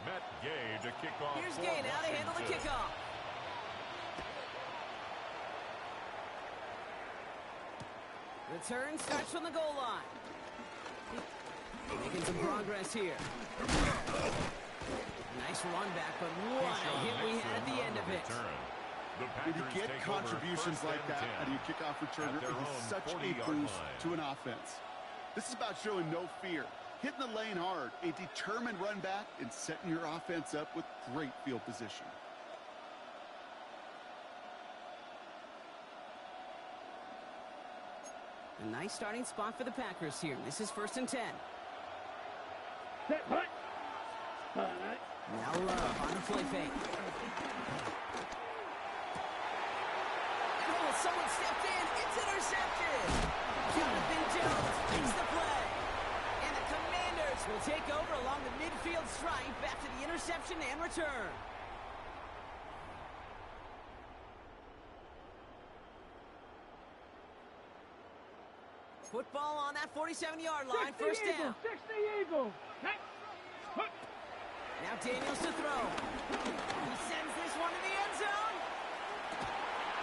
Matt Gay to kick off. Here's for Gay now to handle the Washington. kickoff. Return starts from the goal line. Making some progress here. Nice run back, but what a hit we had at the end of it. When you get contributions like that out of your kickoff returner, it is such a boost to an offense. This is about showing no fear, hitting the lane hard, a determined run back, and setting your offense up with great field position. A nice starting spot for the Packers here. This is first and 10. Set, hut. Now Love on the play fake. Oh, someone stepped in. It's intercepted. Jonathan Jones makes the play. And the Commanders possession and return. Football on that 47-yard line, first down. 60 Eagles. Now Daniels to throw. He sends this one to the end zone.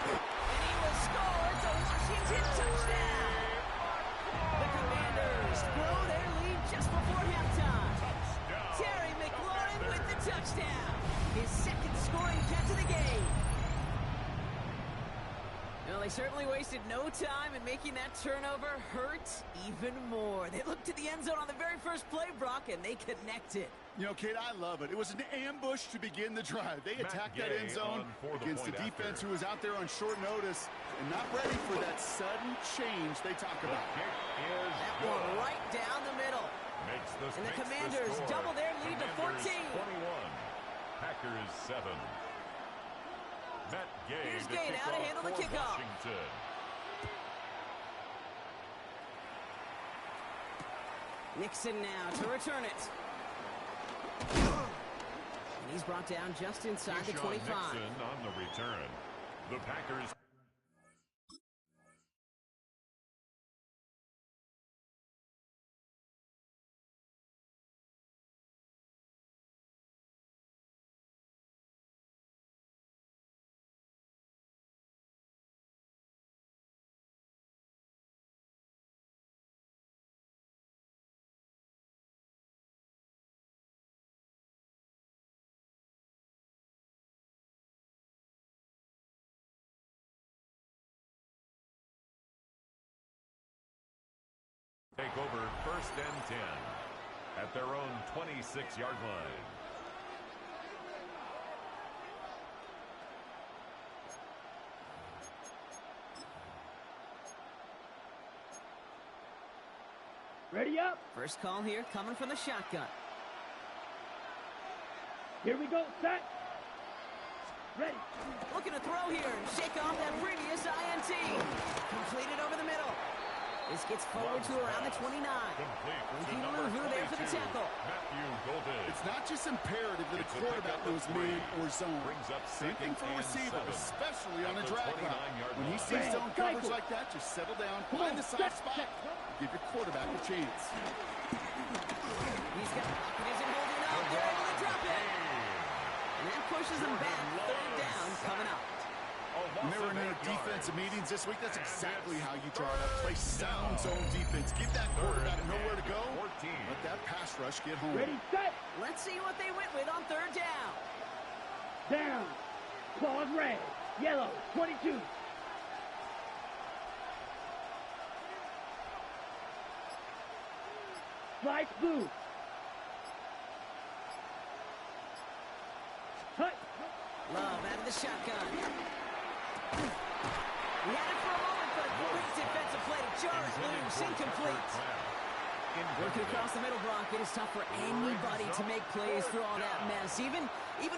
And he will score. It's a Washington touchdown. The Commanders grow their lead just before halftime. Terry McLaurin with the touchdown. His second scoring catch of the game. Well, they certainly wasted no time in making that turnover hurt even more. They looked to the end zone on the very first play, Brock, and they connected. You know, Kate, I love it. It was an ambush to begin the drive. They attacked that end zone against a defense who was out there on short notice and not ready for that sudden change they talk about. That one right down the middle. And the Commanders double their lead to 14. 21. Packers 7. Matt Gay, here's Gay now to handle the kickoff. Washington. Nixon now to return it. And he's brought down just inside the 25. Nixon on the return. The Packers. Take over first and 10 at their own 26-yard line. Ready up. First call here coming from the shotgun. Here we go. Set. Ready. Looking to throw here and shake off that previous INT. Completed over the middle. This gets forward to around the 29. Linky Luvu there for the tackle. It's not just imperative that a quarterback knows man or zone. Same thing for a receiver, especially on a drag route. When he sees zone coverage like that, just settle down, find the soft spot, give your quarterback a chance. He's got it isn't holding up. They're able to drop it. And that pushes them back. Third down coming up. When they were in their defensive meetings this week, that's exactly how you draw it up. Play sound zone defense. Give that quarterback nowhere to go. Let that pass rush get home. Ready, set. Let's see what they went with on third down. Down. Claws red. Yellow. 22. Light blue. Hut. Love out of the shotgun. He had it for a moment, but a great defensive play to jar it loose. Incomplete. Working across the middle, Brock, it is tough for anybody to make plays through all that mess, even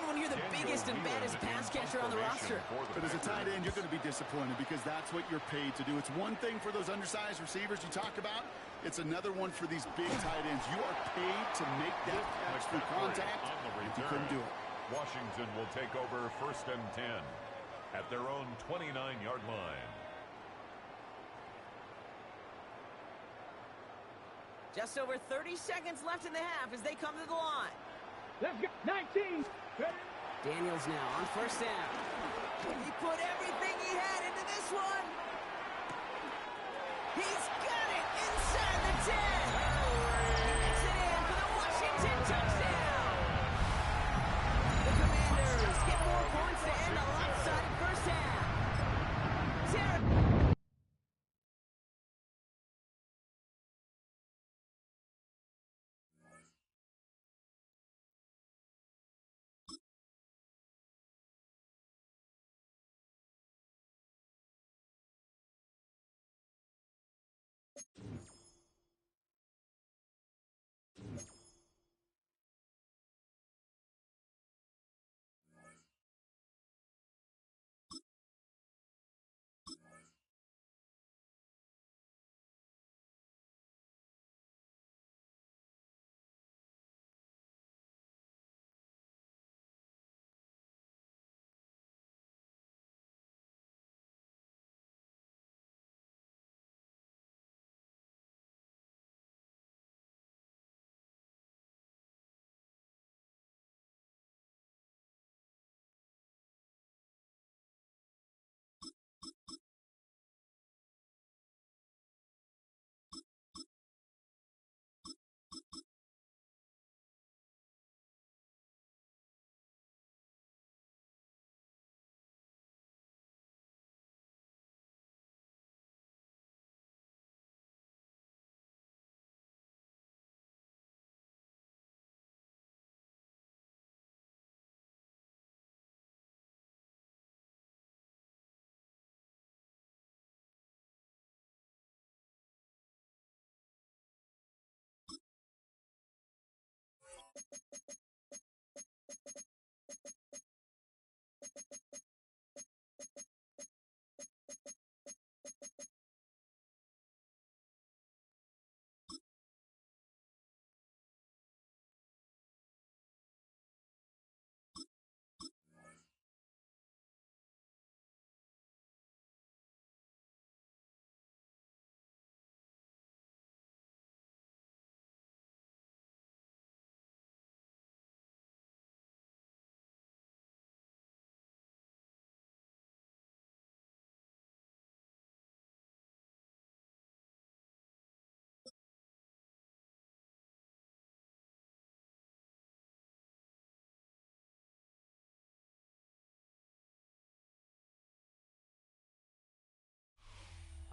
when you're the biggest and baddest pass catcher on the roster. But as a tight end, you're going to be disappointed because that's what you're paid to do. It's one thing for those undersized receivers you talk about. It's another one for these big tight ends. You are paid to make that catch through contact, and you couldn't do it. Washington will take over first and 10 at their own 29-yard line. Just over 30 seconds left in the half as they come to the line. Let's go. 19. Ready. Daniels now on first down. He put everything he had into this one. He's got it inside the 10. He makes it in for the Washington touchdown. The Commanders get 4 points to end a lopsided first half.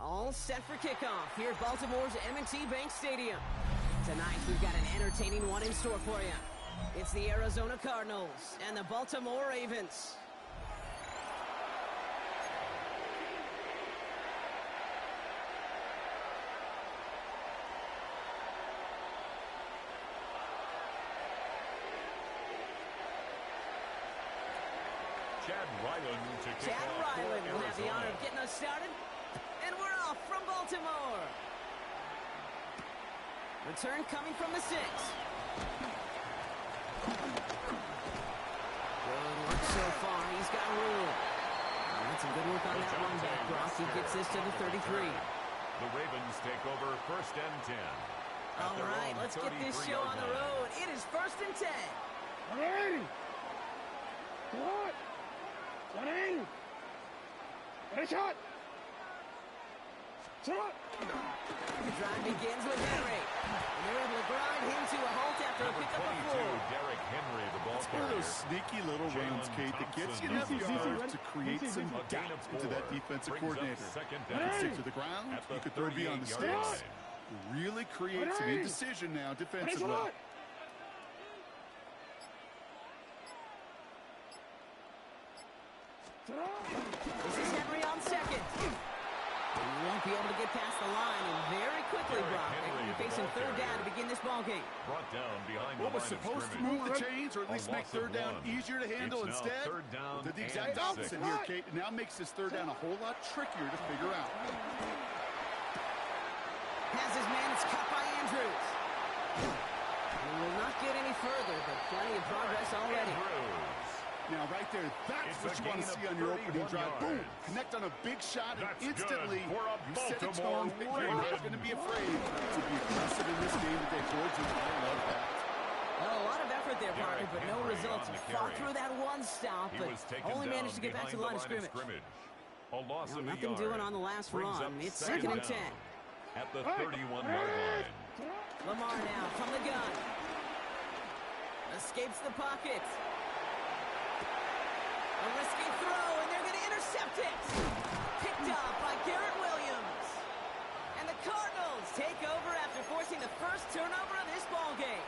All set for kickoff here at Baltimore's M&T Bank Stadium. Tonight, we've got an entertaining one in store for you. It's the Arizona Cardinals and the Baltimore Ravens. Chad Ryland will have the honor of getting us started. And we're off from Baltimore. Return coming from the 6. Good work so far. He's got room. That's some good work on that run back, Brock. He gets this to the 33. The Ravens take over 1st and 10. All right, let's get this show on the road. It is 1st and 10. 180. What? 180. Get a shot. Shot. The drive begins with Henry. And they're able to grind him to a halt after a pickup of 4. Derrick Henry, the ball It's one of those sneaky little runs, Kate, that gets you enough yards to create some doubt into that defensive coordinator. You can stick to the ground, you could throw beyond the sticks. Really create some indecision now defensively. This is Henry on 2nd. He won't be able to get past the line, and very quickly, Brock, they're going to be facing 3rd down to begin this ballgame. Brought down behind What was supposed to move the chains, or at least make 3rd down easier to handle instead? Did the exact opposite here, Kate. It now makes this 3rd down a whole lot trickier to figure out. Has his man, it's caught by Andrews. He will not get any further, but plenty of progress already. Now, right there, that's what you want to see on your opening drive. Boom! Connect on a big shot, and instantly you set a tone that you're not going to be afraid to be aggressive in this game today. I love that. Well, a lot of effort there, Parker, but no results. He fought through that one stop, but only managed to get back to the line of scrimmage. Now, nothing doing on the last run. It's 2nd and 10. At the 31-yard line. Lamar now from the gun. Escapes the pocket. A risky throw, and they're going to intercept it. Picked off by Garrett Williams. And the Cardinals take over after forcing the first turnover of this ballgame.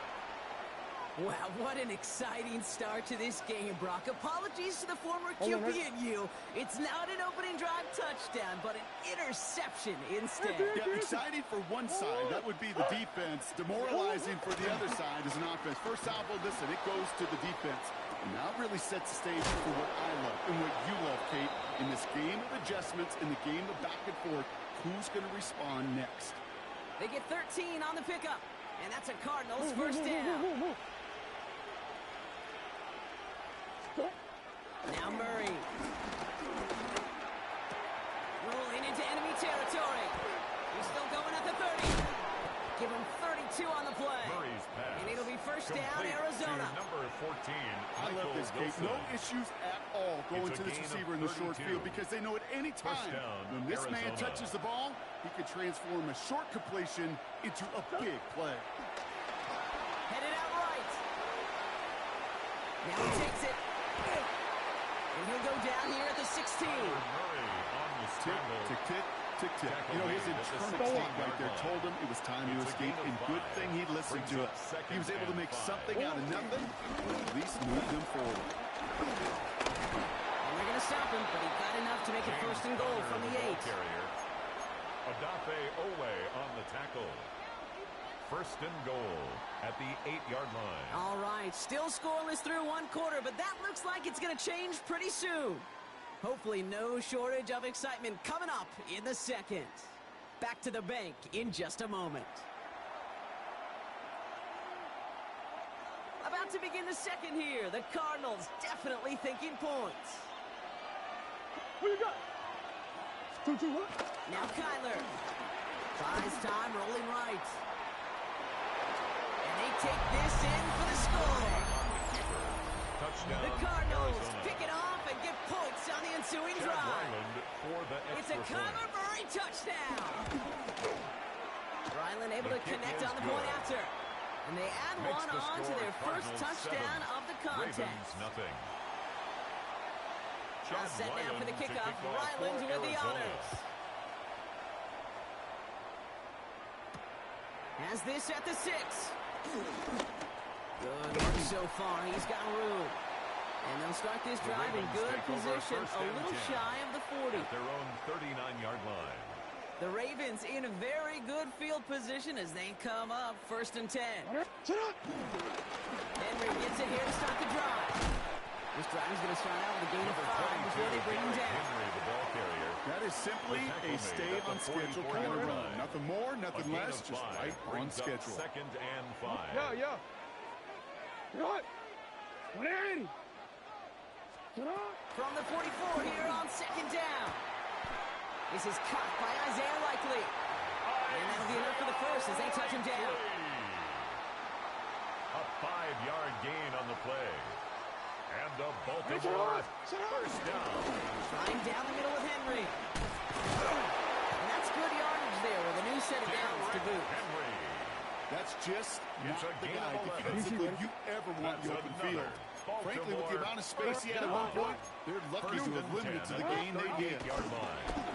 Wow, what an exciting start to this game, Brock. Apologies to the former QB and you. It's not an opening drive touchdown, but an interception instead. Yeah, exciting for one side. That would be the defense. Demoralizing for the other side is an offense. First salvo, listen, it goes to the defense. And now it really sets the stage for what I love and what you love, Kate. In this game of adjustments, in the game of back and forth, who's going to respond next? They get 13 on the pickup, and that's a Cardinals 1st down. Now Murray. Rolling into enemy territory. He's still going at the 30. Give him 32 on the play. Murray's pass. And it'll be 1st down, Arizona. Number 14. I love this, Kate. No issues at all going to this receiver in the short field because they know at any time when this man touches the ball, he can transform a short completion into a big play. Headed out right. Now he takes it. And he'll go down here at the 16. Murray on the scramble. Tick, tick, tick, tick. You know, his internal instinct right there told him it was time to escape, and good thing he listened to it. He was able to make something out of nothing, or at least move them forward. And they're going to stop him, but he got enough to make it 1st and goal from the 8. Adafe Owe on the tackle. first and goal at the 8-yard line. All right, still scoreless through one quarter, but that looks like it's going to change pretty soon. Hopefully no shortage of excitement coming up in the second. Back to the bank in just a moment. About to begin the second here. The Cardinals definitely thinking points. What you got? 2-2 what? Now Kyler. Tries time, rolling right. And they take this in for the score. Touchdown, The Cardinals Arizona. pick it off and get points on the ensuing Chad drive. Ryland for the It's a extra Kyler point. Murray touchdown. Ryland able The to kick connect is on the point good. after. And they add Makes one the on to score their first Cardinals touchdown 7, of the contest. Ravens nothing. All Chad set now for the Ryland to kickoff. kick off Ryland for with the Arizona. honors. Has this at the 6. Good work so far. He's got room. And they'll start this The drive in Ravens good take over position, first a and little 10 shy of the 40. At their own 39-yard line. The Ravens in a very good field position as they come up first and 10. Henry gets it here to start the drive. This drive is going to start out with a gain of 5 before they bring him down. Henry, the ball carrier. That is simply a stay-on-schedule kind of run. Nothing more, nothing less, just right on schedule. Second and 5. Yeah. What? 180. From the 44 here on second down. This is caught by Isaiah Likely. And that'll be enough for the first as they touch him down. A 5-yard gain on the play. And the Baltimore first down. Trying down the middle with Henry. And that's good yardage there with a new set of downs to boot. Henry. That's just not It's a the gain guy of 11. defensively you ever want in the open field. Frankly, with the amount of space he had at one point, they're lucky to have limited to the gain they did.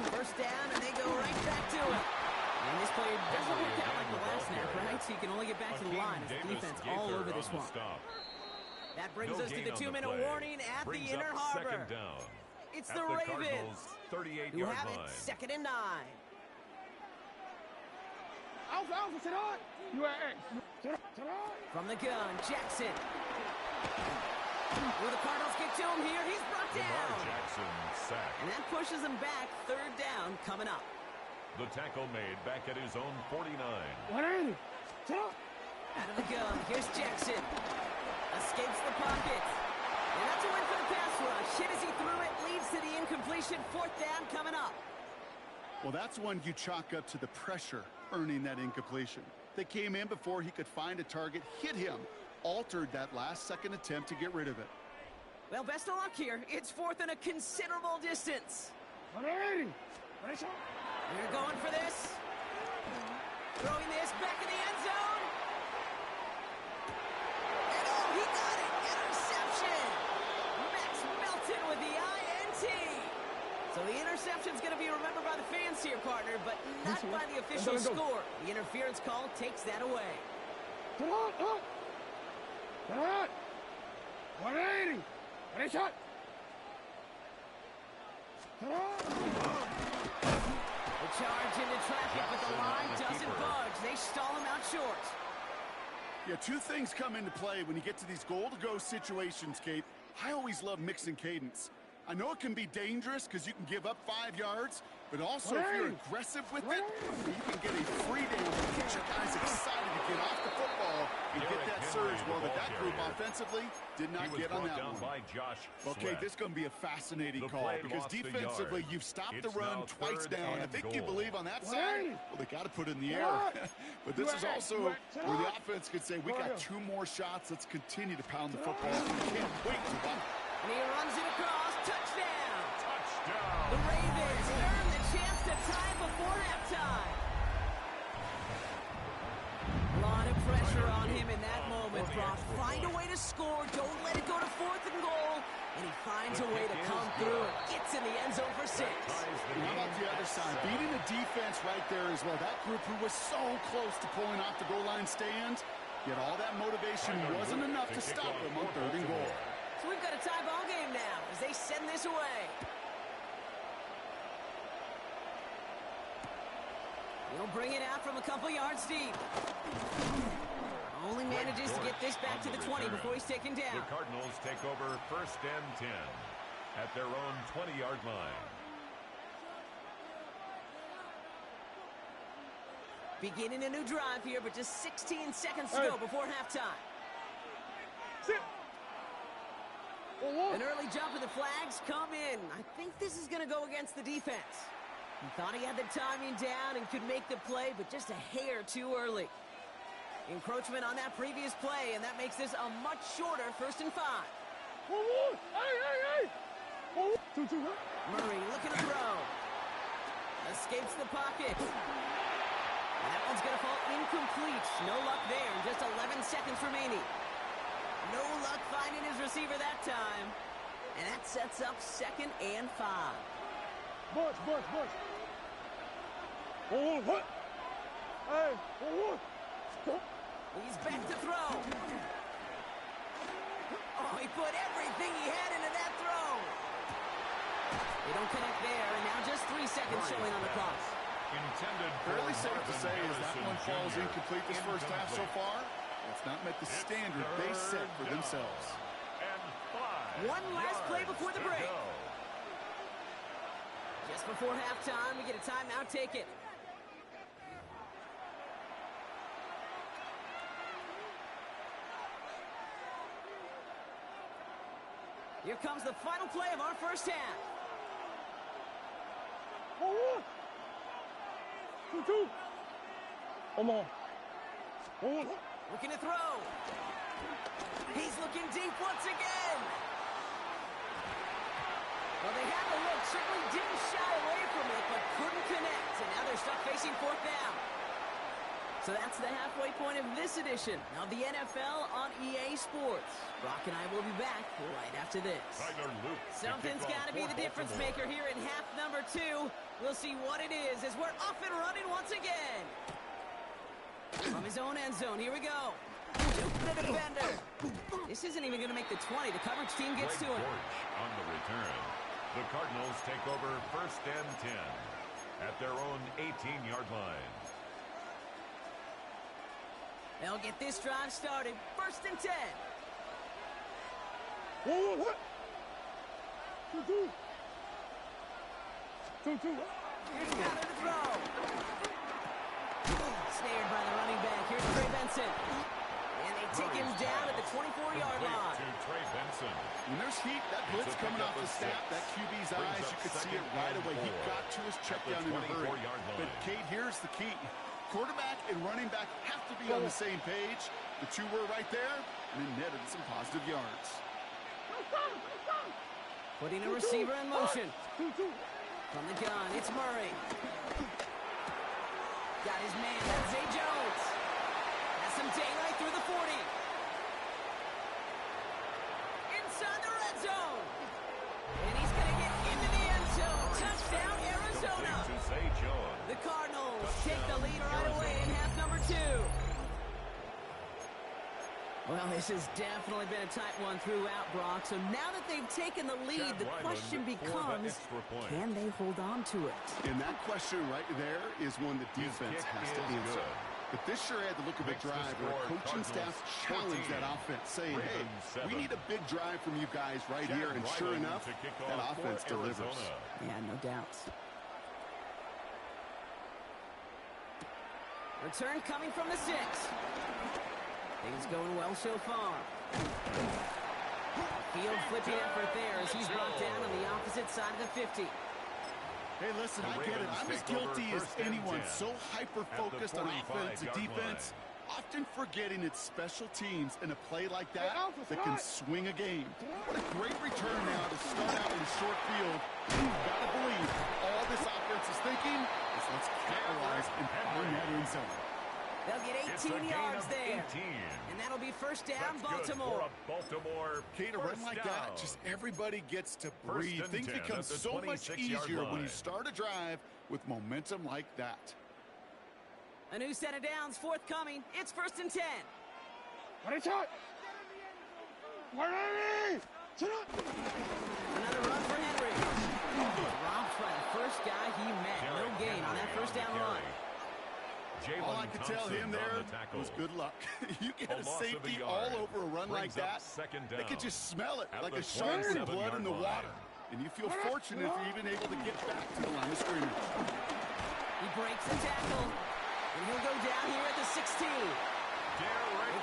First down, and they go right back to it. And this play doesn't work out like the last snap, right? So you can only get back to the line as the defense all over this one. That brings us to the 2-minute warning at the inner harbor. It's the Ravens who have it second and 9. From the gun, Jackson. Will the Cardinals get to him here? He's brought down. Jackson sacked. And that pushes him back. Third down coming up. The tackle made back at his own 49. 180. Out of the gun, here's Jackson. Escapes the pocket. And that's a win for the pass rush. Hit as he threw it, leads to the incompletion. Fourth down coming up. Well, that's one you chalk up to the pressure earning that incompletion. They came in before he could find a target, hit him, altered that last-second attempt to get rid of it. Well, best of luck here. It's fourth and a considerable distance. 180. They're going for this. Throwing this back in the end zone. And oh, he got it. Interception. Max Melton with the INT. So the interception's going to be remembered by the fans here, partner, but not by the official score. The interference call takes that away. 180. Ready, shot. The charge into traffic, but the line doesn't budge. They stall him out short. Yeah, two things come into play when you get to these goal-to-go situations, Kate. I always love mixing cadence. I know it can be dangerous because you can give up 5 yards, but also if you're aggressive with it, you can get a free down and get your guys excited to get off the football and get that surge. Well, that group offensively did not get on that one. Okay, this is going to be a fascinating call because defensively you've stopped the run twice down. I think you believe on that side, well, they got to put it in the air. But this is also where the offense could say, we got 2 more shots. Let's continue to pound the football. We can't wait to watch. And he runs it across. Touchdown. Touchdown. The Ravens earn the chance to tie before halftime. A lot of pressure on him in that moment, Brock. Find a way to score. Don't let it go to fourth and goal. And he finds a way to come through and gets in the end zone for 6. And how about the other side? Beating the defense right there as well. That group who was so close to pulling off the goal line stand, yet all that motivation wasn't enough to stop them on third and goal. So we've got a tie ball game now as they send this away. He'll bring it out from a couple yards deep. this back to the 20 before he's taken down. The Cardinals take over 1st and 10 at their own 20-yard line. Beginning a new drive here, but just 16 seconds to go before halftime. Sit. An early jump of the flags come in. I think this is going to go against the defense. He thought he had the timing down and could make the play, but just a hair too early. Encroachment on that previous play, and that makes this a much shorter 1st and 5. Murray looking to throw. Escapes the pocket. And that one's going to fall incomplete. No luck there. Just 11 seconds remaining. No luck finding his receiver that time. And that sets up 2nd and 5. Bush. Oh, what? Hey, oh, what? He's back to throw. Oh, he put everything he had into that throw. They don't connect there, and now just 3 seconds showing on the clock. Intended Fairly safe to Marvin say as that one falls Harrison incomplete this first half so far. It's not met the standard they set for themselves. And 5 One last play yards before the to break. go. Just before halftime, we get a timeout taken. Here comes the final play of our first half. Oh, what? 2. Come on. Oh, Looking to throw. He's looking deep once again. Well, they had the look, certainly didn't shy away from it, but couldn't connect. And now they're stuck facing 4th down. So that's the halfway point of this edition of the NFL on EA Sports. Brock and I will be back right after this. Something's got to be the difference maker here in half number 2. We'll see what it is as we're off and running once again. From his own end zone, here we go. Juke the defender. This isn't even going to make the 20. The coverage team gets to him. On the return, the Cardinals take over 1st and 10 at their own 18-yard line. They'll get this drive started. 1st and 10. oh, what? 2. Here's Connor to throw. Snared by the running back. Here's Trey Benson. And they take him down at the 24-yard line. To Trey Benson. When there's heat, that blitz coming off the snap, that QB's eyes, you could see it right away. He got to his check down in a hurry. But, Kate, here's the key. Quarterback and running back have to be on the same page. The two were right there, and it netted some positive yards. Putting a receiver in motion. From the gun, it's Murray. Got his man, that's Zay Jones. Has some daylight through the 40. Inside the red zone. And he's going to get into the end zone. Touchdown, Arizona. The Cardinals take the lead right away in half number 2. Well, this has definitely been a tight one throughout, Brock. So now that they've taken the lead, the question becomes, can they hold on to it? And that question right there is one the defense has to answer. But this sure had the look of a drive where coaching staff challenged that offense, saying, hey, we need a big drive from you guys right here. And sure enough, that offense delivers. Yeah, no doubt. Return coming from the 6. Things going well so far. Field flipping effort there as he's brought down on the opposite side of the 50. Hey, listen, I get it. I'm as guilty as anyone. So hyper-focused on offense and defense, often forgetting it's special teams in a play like that that can swing a game. What a great return now to start out in the short field. You've got to believe all this offense is thinking is let's capitalize and find that end zone. They'll get 18 yards there. 18. And that'll be 1st down, Baltimore. Kate, a run like that, just everybody gets to breathe. Things become so much easier when you start a drive with momentum like that. A new set of downs forthcoming. It's 1st and 10. Another run for Henry. Dropped by the first guy he met. No gain on that 1st down run. All I could tell him there was good luck. You get a safety all over a run like that, they could just smell it like a shark's blood in the water. And you feel fortunate if you're even able to get back to the line of scrimmage. He breaks the tackle, and he'll go down here at the 16. They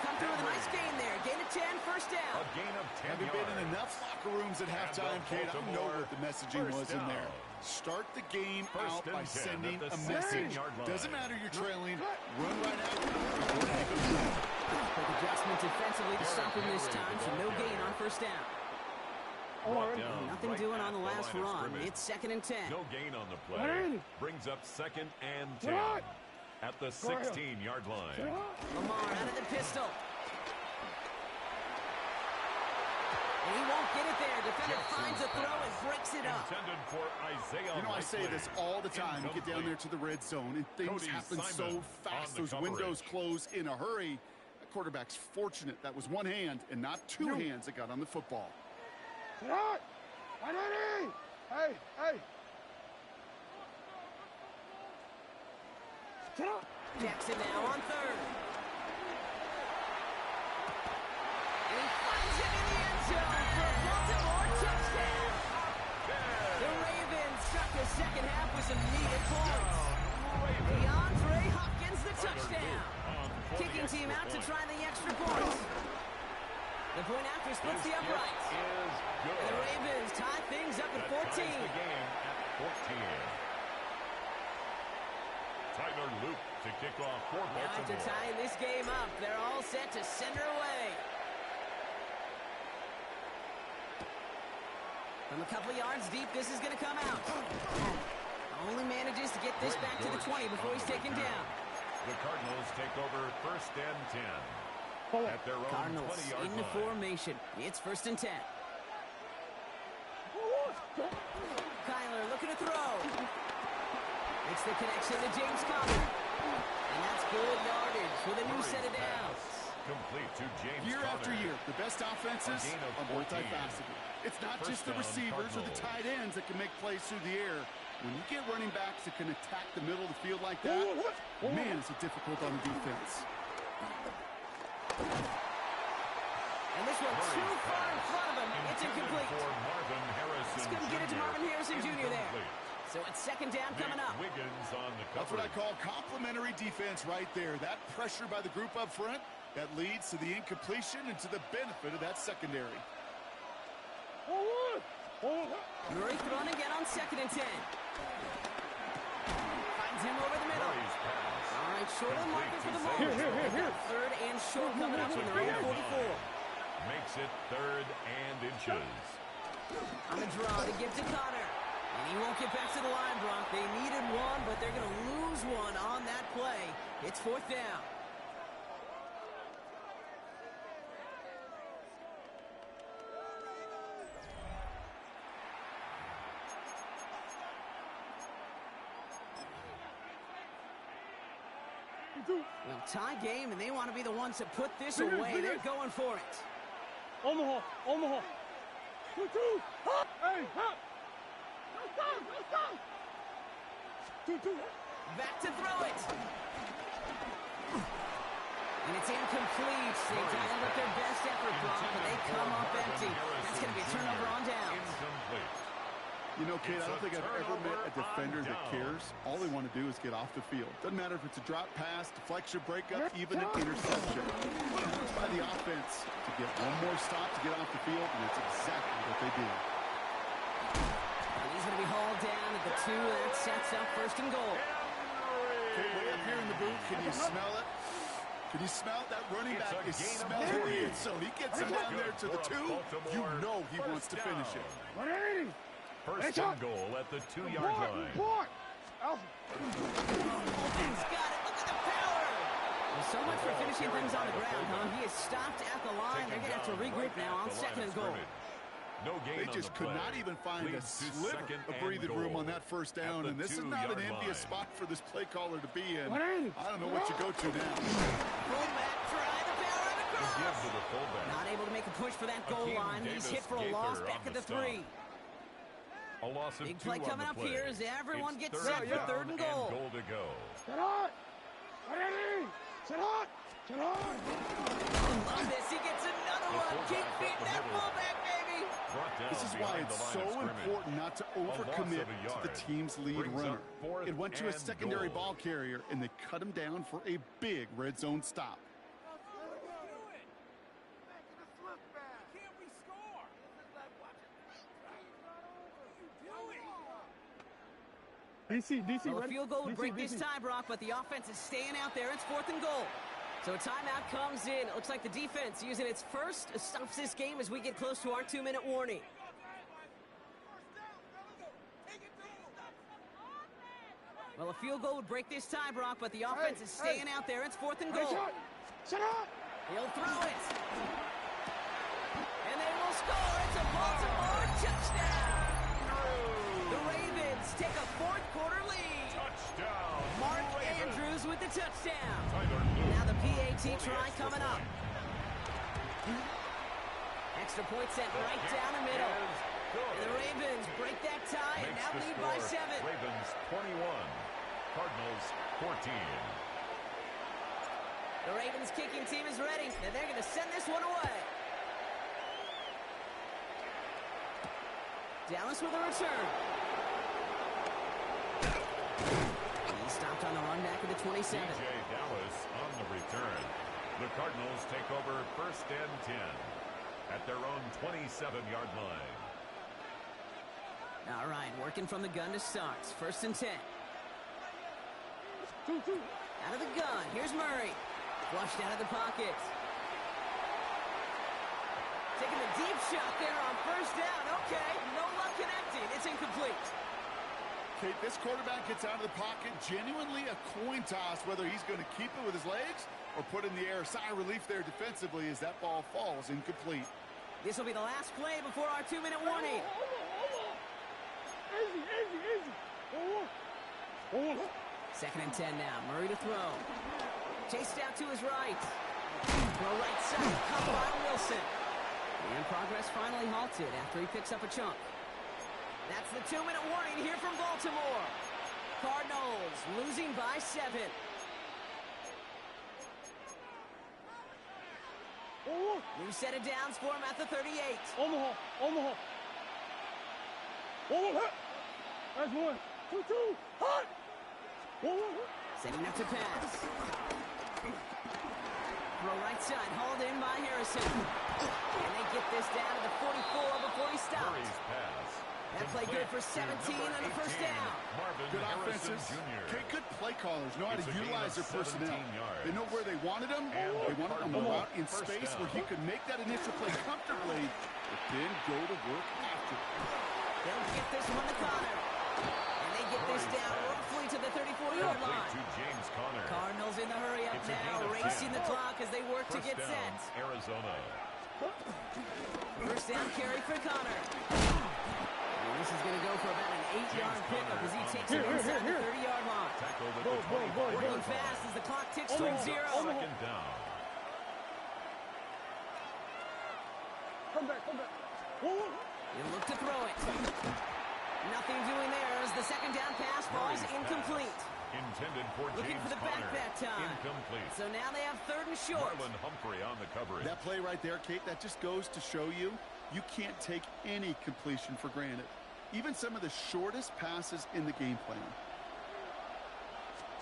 come through with a nice gain there. Gain of 10, first down. A gain of 10 Haven't been in enough locker rooms at halftime, Kate. I know what the messaging was in there. Start the game out by sending a message. Doesn't matter you're trailing. Run right out. Quick adjustment defensively to stop him this time, so no gain on first down. Nothing doing on the last run. It's 2nd and 10. No gain on the play. Brings up 2nd and 10 at the 16-yard line. Lamar out of the pistol. And he won't get it there. Defender finds a throw and breaks it up. Intended for Isaiah. You know, I say this all the time. You get down there to the red zone, and things happen so fast. Those windows close in a hurry. The quarterback's fortunate that was one hand and not two hands that got on the football. Hey! Jackson now on 3rd. And he finds it in the end zone for a Baltimore touchdown. The Ravens struck the second half with some needed points. DeAndre Hopkins the touchdown. Kicking team out to try the extra points. The point after splits the uprights. And the Ravens tie things up at 14. Tyler Luke to kick off for Baltimore. Now to tie this game up, they're all set to send her away. From a couple of yards deep, this is going to come out. Only manages to get this back to the 20 before he's taken down. The Cardinals take over 1st and 10 at their own Cardinals 20-yard in the line. formation. It's 1st and 10. Kyler looking to throw. It's the connection to James Conner. And that's good yardage with a new set of downs. Complete to James Year Conner. after year, the best offenses are multifaceted. It's not just the receivers or the tight ends that can make plays through the air. When you get running backs that can attack the middle of the field like that, man, is it difficult on the defense. And this one too far in front of him. It's incomplete. Just couldn't get it to Marvin Harrison Jr. there. So it's 2nd down coming up. Wiggins on the That's what I call complimentary defense right there. That pressure by the group up front, that leads to the incompletion and to the benefit of that secondary. Murray throwing again on 2nd and 10. Finds him over the middle. All right, short on marker for the moment. Here. 3rd and short coming up from their own 44. Makes it 3rd and inches. On the draw to give to Conner. And he won't get back to the line, Brock. They needed one, but they're going to lose one on that play. It's 4th down. Well, tie game, and they want to be the ones to put this away. They're going for it. Omaha. 2-2. Hey, hop. Let's go. 2-2. Back to throw it. And it's incomplete. They dialed up their best effort, Brock, but they come up empty. That's going to be a turnover on downs. You know, Kate, I don't think I've ever met a defender that cares. All they want to do is get off the field. Doesn't matter if it's a drop pass, deflection, breakup, even an interception. It's by the offense to get one more stop to get off the field, and it's exactly what they do. And he's going to be hauled down at the 2. That sets up 1st and goal. Okay, way up here in the booth, can you smell it? Can you smell that running back is smelling the end zone? He gets it down there to the 2. You know he wants to finish it. 180. 1st and goal at the 2-yard line. He's got it. Look at the power. Well, so much for finishing things on the ground, huh? He is stopped at the line. They're going to have to regroup now on 2nd and goal. No gain. They just could not even find a sliver of breathing room on that 1st down, and this is not an envious spot for this play caller to be in. I don't know what you go to now. Fullback try the power of the cross. Not able to make a push for that goal line. He's hit for a loss back at the 3. A loss of Big 2 play on coming the up play. here as everyone It's gets set for 3rd and goal. Goal to go. Ready? Sit hot! Sit hot! Love this. He gets another one. Keep feeding that fullback, baby. This is why it's so important not to overcommit to the team's lead runner. It went to a secondary ball carrier, and they cut him down for a big red zone stop. DC, Well, a ready? field goal would DC, break this DC. tie, Brock, but the offense is staying out there. It's 4th and goal. So a timeout comes in. It looks like the defense using its first stops this game as we get close to our 2-minute warning. Well, a field goal would break this tie, Brock, but the offense is staying out there. It's 4th and goal. Sit hot! He'll throw it. And they will score. It's a Baltimore touchdown. The Ravens take a 4th quarter lead. Touchdown. Mark Ravens. Andrews with the touchdown. Tyler And now the PAT try coming up. point. Extra point sent right down the middle. And the Ravens break that tie and now lead by 7. Ravens 21, Cardinals 14. The Ravens kicking team is ready, and they're going to send this one away. Dallas with a return. He stopped on the run back at the 27. DJ Dallas on the return. The Cardinals take over 1st and 10 at their own 27-yard line. All right, working from the gun to start. 1st and 10. Out of the gun. Here's Murray. Flushed out of the pocket. Taking the deep shot there on 1st down. Okay, no luck connecting. It's incomplete. Kate, this quarterback gets out of the pocket, genuinely a coin toss whether he's going to keep it with his legs or put in the air. Sigh of relief there defensively as that ball falls incomplete. This will be the last play before our 2-minute warning. Easy. 2nd and 10 now. Murray to throw. Chased out to his right. Throw right side. Caught by Wilson. And progress finally halted after he picks up a chunk. That's the 2-minute warning here from Baltimore. Cardinals losing by 7. New set of downs for him at the 38. Omaha. That's 1. 2. Hot! Setting up to pass. Throw right side, hauled in by Harrison. And they get this down to the 44 before he stops. Murray's pass. That play good for 17 and a 1st down. Marvin Good Harrison offenses. Jr. Okay, good play callers know how to It's a gain utilize of their personnel. 17 yards. They know where they wanted him. And They wanted him Cardinals out in first space down. where he could make that initial play comfortably, but then go to work after. They'll get this one to Connor. And they get this down roughly to the 34-yard Complete line. to James Conner. Cardinals in the hurry up It's a now, gain of racing 10. the clock as they work to First get down, set. Arizona. 1st down carry for Connor. And this is going to go for about an 8-yard pickup as he takes it inside the 30-yard line. Tackled at the 25-yard Working line. fast as the clock ticks towards 0. 2nd down. Come back. He'll look to throw it. Nothing doing there as the 2nd down pass falls Murray's incomplete. pass. Intended for Looking James for the Conner. back that time. Incomplete. So now they have 3rd and short. Marlon Humphrey on the coverage. That play right there, Kate, that just goes to show you can't take any completion for granted. Even some of the shortest passes in the game plan.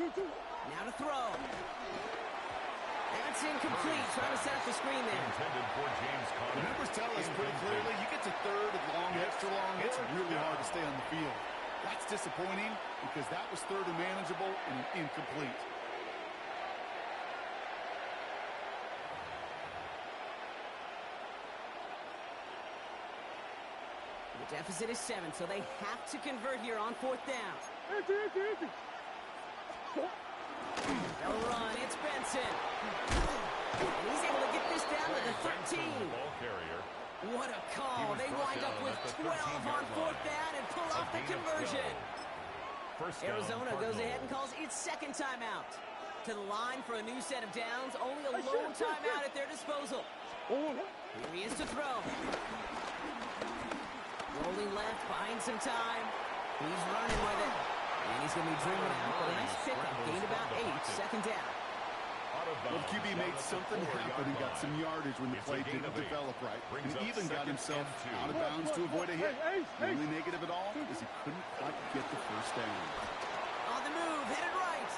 Now to throw. That's incomplete. Trying to set up the screen there. Intended for James The Conner. numbers tell us pretty clearly, you get to 3rd and long, extra long, it's really hard to stay on the field. That's disappointing because that was 3rd and manageable and incomplete. The deficit is 7, so they have to convert here on 4th down. Easy. They'll run. It's Benson. And he's able to get this down to the 13. Ball carrier. What a call. They wind up with 12 on 4th down and pull off the conversion. First down, Arizona goes Cardinals. ahead and calls its 2nd timeout. To the line for a new set of downs. Only a lone timeout at their disposal. Here he is to throw. Rolling left, buying some time. He's running with it. And he's going to be driven out, but a nice pickup. Gained about 8, second down. Well, QB made something happen and got some yardage when the play didn't develop right. And even got himself out of bounds to avoid a hit. The only negative at all is he couldn't quite get the first down. On the move, headed right.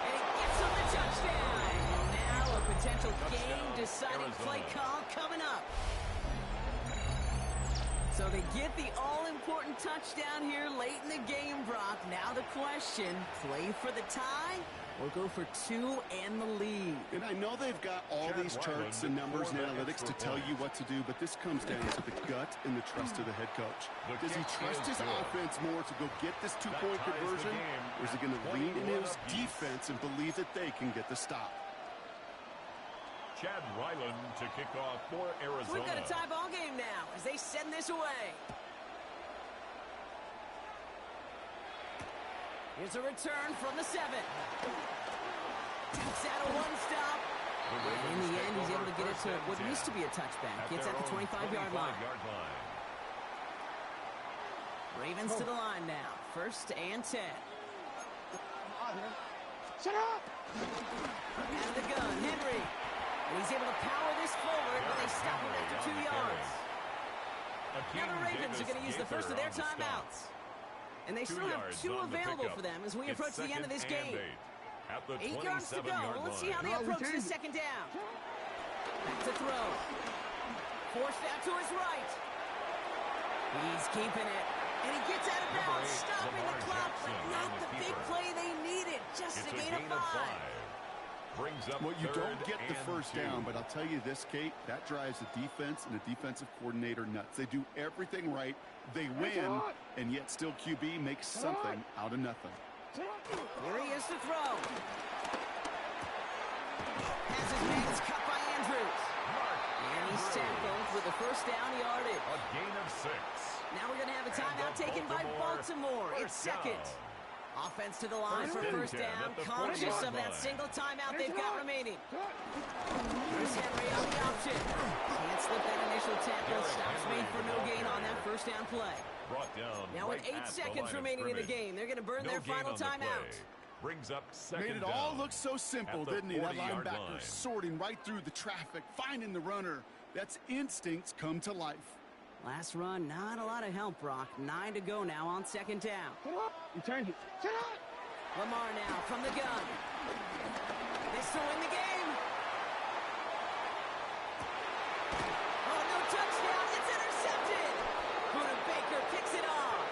And he gets him the touchdown. Now a potential game-deciding play call coming up. So they get the all-important touchdown here late in the game, Brock. Now the question, play for the tie or go for 2 and the lead? And I know they've got all these charts and numbers and analytics to tell you what to do, but this comes down to the gut and the trust of the head coach. Does he trust his offense more to go get this 2-point conversion, or is he going to lean in his defense and believe that they can get the stop? Chad Ryland to kick off for Arizona. So we've got a tie ball game now as they send this away. Here's a return from the 7. Takes out a one-stop. In the end, he's able to get it to what used to be a touchback. Gets at the 25-yard line. Ravens to the line now. 1st and 10. Shut up! Out of the gun, Henry. And he's able to power this forward, but they stop him after 2 yards. Now the Ravens are going to use the first of their timeouts. And they still have 2 available for them as we approach the end of this game. 8 yards to go. Let's see how they approach this second down. Back to throw. Forced out to his right. He's keeping it. And he gets out of bounds, stopping the clock, but not the big play they needed. Just a gain of 5. Well, you don't get the first down, but I'll tell you this, Kate, that drives the defense and the defensive coordinator nuts. They do everything right. They win, and yet still QB makes something out of nothing. Here he is to throw. Has his hands cut by Andrews. And he's tackled with the first down yardage. A gain of 6. Now we're going to have a timeout taken by Baltimore. It's second. Offense to the line for first down. Conscious of that single timeout they've got remaining. Here's Henry on the option. Can't slip that initial tackle. Stops made for no gain on that first down play. Now with 8 seconds remaining in the game, they're going to burn their final timeout. Brings up second Made it all look so simple, didn't he? That linebacker sorting right through the traffic, finding the runner. That's instincts come to life. Last run, not a lot of help, Brock. 9 to go now on second down. You turned it. Shut up! Lamar now from the gun. This to win the game. Oh, no touchdown. It's intercepted. Buda Baker picks it off.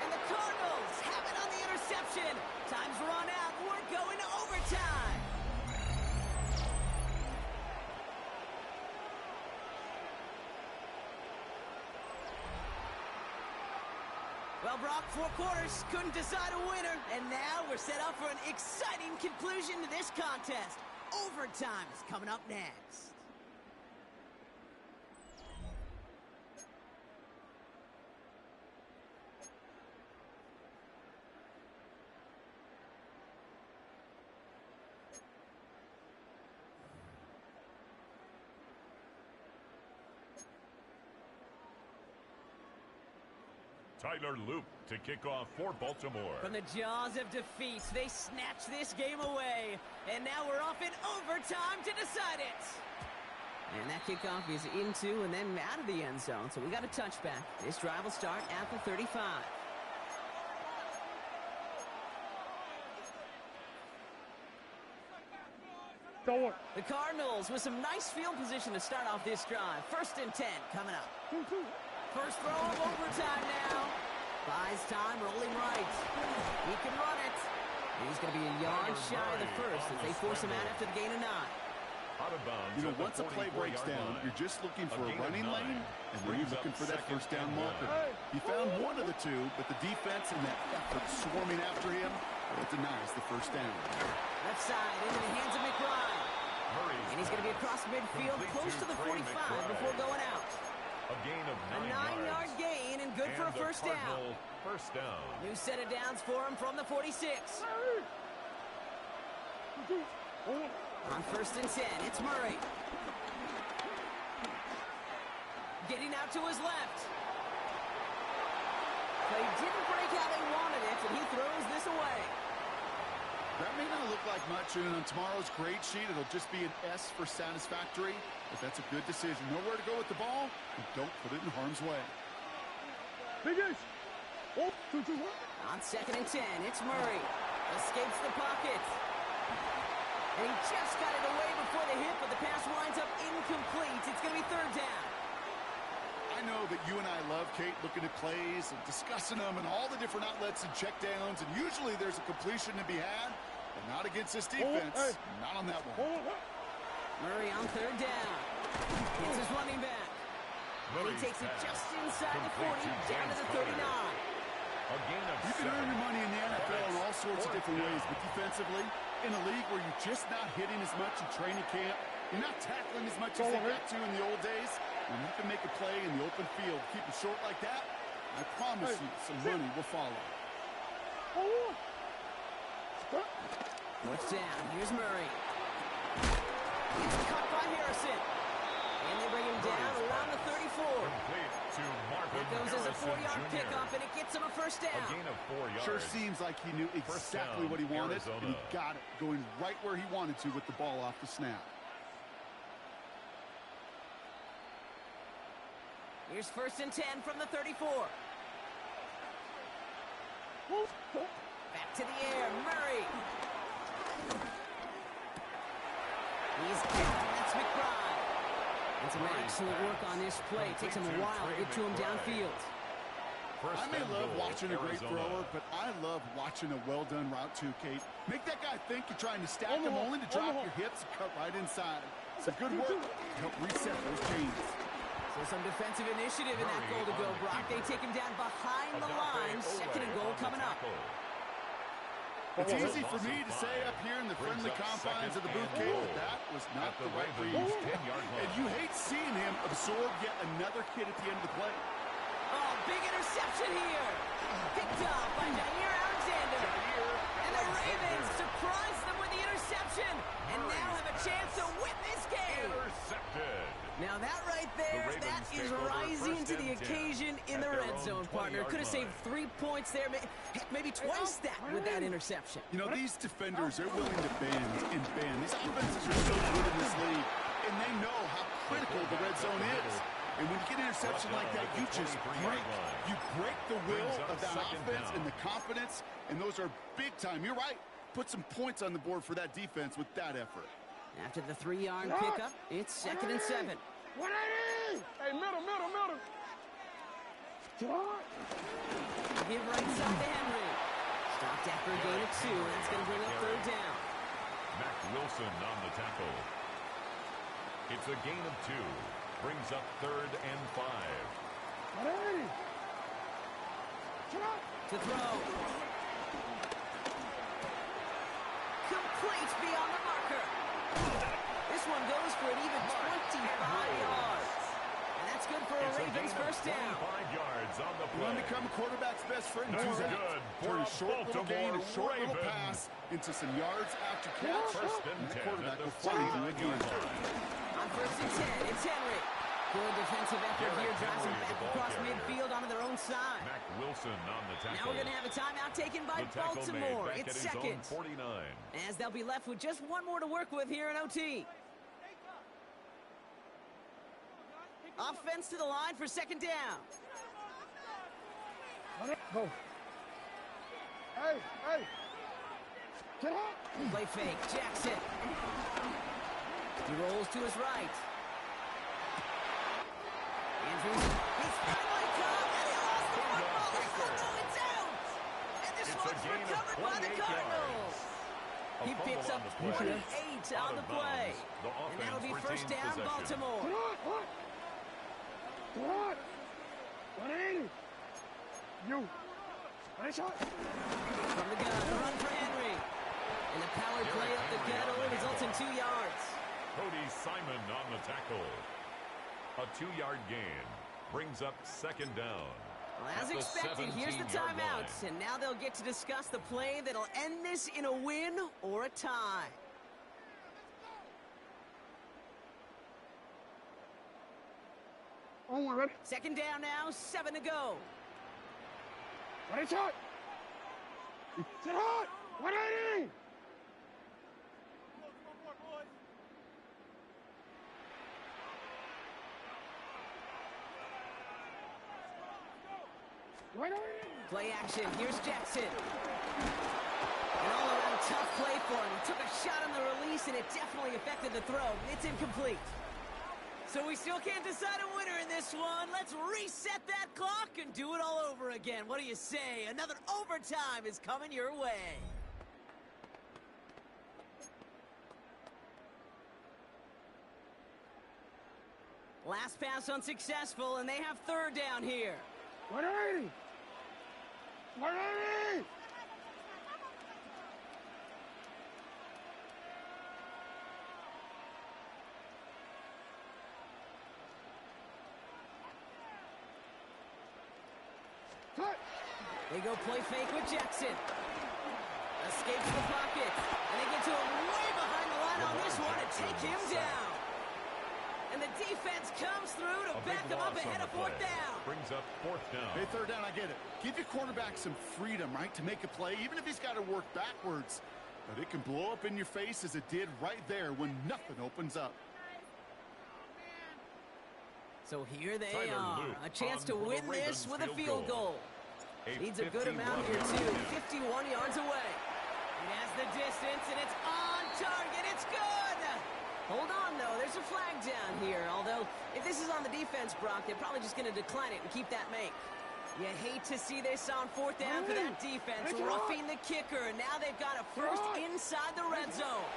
And the Cardinals have it on the interception. Time's run out. We're going to overtime. Well, Brock, 4 quarters, couldn't decide a winner, and now we're set up for an exciting conclusion to this contest. Overtime is coming up next. Tyler Loop to kick off for Baltimore. From the jaws of defeat, they snatch this game away. And now we're off in overtime to decide it. And that kickoff is into and then out of the end zone. So we got a touchback. This drive will start at the 35. The Cardinals with some nice field position to start off this drive. 1st and 10 coming up. First throw of overtime now. Buys time, rolling right. He can run it. He's going to be a yard shy of the first as they force him out after the gain of 9. You know, once a play breaks down, you're just looking for a running lane, and then you're looking for that first down marker. He found one of the two, but the defense and that effort swarming after him, it denies the first down. Left side into the hands of McBride. And he's going to be across midfield, close to the 45 before going out. A gain of 9 yards. 9-yard gain and good for a first down. First down. New set of downs for him from the 46. On 1st and 10, it's Murray. Getting out to his left. Play didn't break how they wanted it, and he throws this away. That may not look like much, and on tomorrow's grade sheet, it'll just be an S for satisfactory, but that's a good decision. Nowhere to go with the ball, and don't put it in harm's way. Oh, On 2nd and 10, it's Murray. Escapes the pocket. And he just got it away before the hit, but the pass winds up incomplete. It's going to be 3rd down. I know that you and I love, Kate, looking at plays and discussing them and all the different outlets and checkdowns, and usually there's a completion to be had, but not against this defense. Not on that one. Murray on 3rd down. It's his running back. And he takes it just inside the 40, down to the 39. You can earn your money in the NFL in all sorts of different ways, but defensively, in a league where you're just not hitting as much in training camp, you're not tackling as much as they got to in the old days, when you can make a play in the open field, keep it short like that, I promise you some money will follow. 4th down. Here's Murray. It's caught by Harrison. And they bring him down around the 34. That goes as a 4-yard pickup, and it gets him a 1st down. A gain of 4 yards. Sure seems like he knew exactly what he wanted, and he got it, going right where he wanted to with the ball off the snap. Here's 1st and 10 from the 34. Back to the air, Murray. He's got it. That's McBride. And some excellent work on this play. It takes him a while to get to him downfield. I may love watching a great thrower, but I love watching a well-done route too, Kate. Make that guy think you're trying to stack him only to drop your hips and cut right inside. Some good work to help reset those chains. So some defensive initiative in that goal to go, Brock. They take him down behind the line. 2nd and goal coming up. It's easy for me to say up here in the friendly confines of the booth, Kate, but that was not the right read. And you hate seeing him absorb yet another hit at the end of the play. Oh, big interception here. Picked up by Jair Alexander. And the Ravens surprise them with the interception. And now have a chance to win this game. Intercepted. Now that right there, that is rising to the occasion in the red zone, partner. Could have saved 3 points there, maybe twice that with that interception. You know, these defenders, they're willing to bend and bend. These offenses are so good in this league, and they know how critical the red zone is. And when you get an interception like that, you just break. You break the will of that offense and the confidence, and those are big time. You're right. Put some points on the board for that defense with that effort. After the 3-yard pickup, it's 2nd and 7. Hey, middle. Give right side to Henry. Stopped after a gain of 2. That's going to bring up 3rd down. Mac Wilson on the tackle. It's a gain of 2. Brings up 3rd and 5. To throw. Complete beyond the marker. This one goes for an even 25 yards. And that's good for a Ravens 1st down. 25 yards on the You play. want to become a quarterback's best friend? No Do that. good for Turn a a short little gain, a short little Ravens. pass into some yards after catch. 1st and And the 10 quarterback at the will find you again. 49-yard line. On 1st and 10, it's Henry. Good defensive effort here, drives them back across midfield onto their own side. Mac Wilson on the tackle. Now we're going to have a timeout taken by The tackle Baltimore. made back It's at his 2nd. own 49. As they'll be left with just one more to work with here in OT. Offense to the line for 2nd down. Go. Hey. Get up. Play fake, Jackson. He rolls to his right. Andrews, he's finally caught, and he lost the football. Oh, no, it's out. And this one's recovered by the Cardinals. He picks up 28 on the play. And that'll be 1st down, Baltimore. What? 180. You. Nice shot. From the gun, run for Henry. And the power play up the gut only results in 2 yards. Cody Simon on the tackle. A 2-yard gain brings up 2nd down. Well, as at the expected, here's the 17-yard timeouts. line. And now they'll get to discuss the play that'll end this in a win or a tie. Oh, ready? 2nd down now, 7 to go. Ready, shot! Sit hot! 180! Play action. Here's Jackson. An all-around tough play for him. He took a shot on the release, and it definitely affected the throw. It's incomplete. So we still can't decide a winner in this one. Let's reset that clock and do it all over again. What do you say? Another overtime is coming your way. Last pass unsuccessful, and they have third down here. 180! 180! They go play fake with Jackson. Escapes the pocket. And they get to him way behind the line on this one and take him down. And the defense comes through to back them up ahead of fourth down. Brings up fourth down. Hey, third down, I get it. Give your quarterback some freedom, right, to make a play, even if he's got to work backwards. But it can blow up in your face as it did right there when nothing opens up. So here they are. A chance to win this with a field goal. Needs a good amount here, too. 51 yards away. It has the distance, and it's on target. It's good. Hold on, though. There's a flag down here. Although, if this is on the defense, Brock, they're probably just going to decline it and keep that make. You hate to see this on fourth down for that defense. Roughing the kicker. Now they've got a first inside the red zone.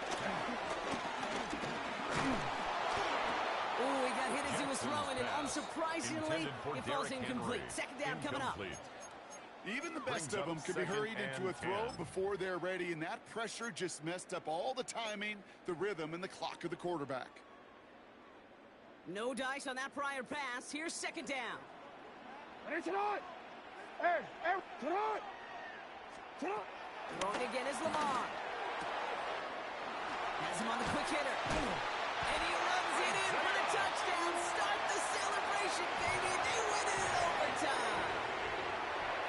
Ooh, he got hit as he was throwing, and unsurprisingly, it falls incomplete. Second down coming up. Even the best of them could be hurried into a throw before they're ready, and that pressure just messed up all the timing, the rhythm, and the clock of the quarterback. No dice on that prior pass. Here's second down. Ready, sit on! Hey, sit on! Sit on! Throwing again is Lamar. Has him on the quick hitter. And he runs it in for the touchdown. Start the celebration, baby. They win it in overtime.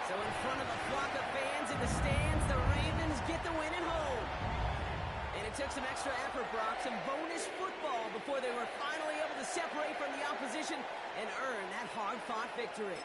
So in front of a flock of fans in the stands, the Ravens get the win at home. And it took some extra effort, Brock, some bonus football before they were finally able to separate from the opposition and earn that hard-fought victory.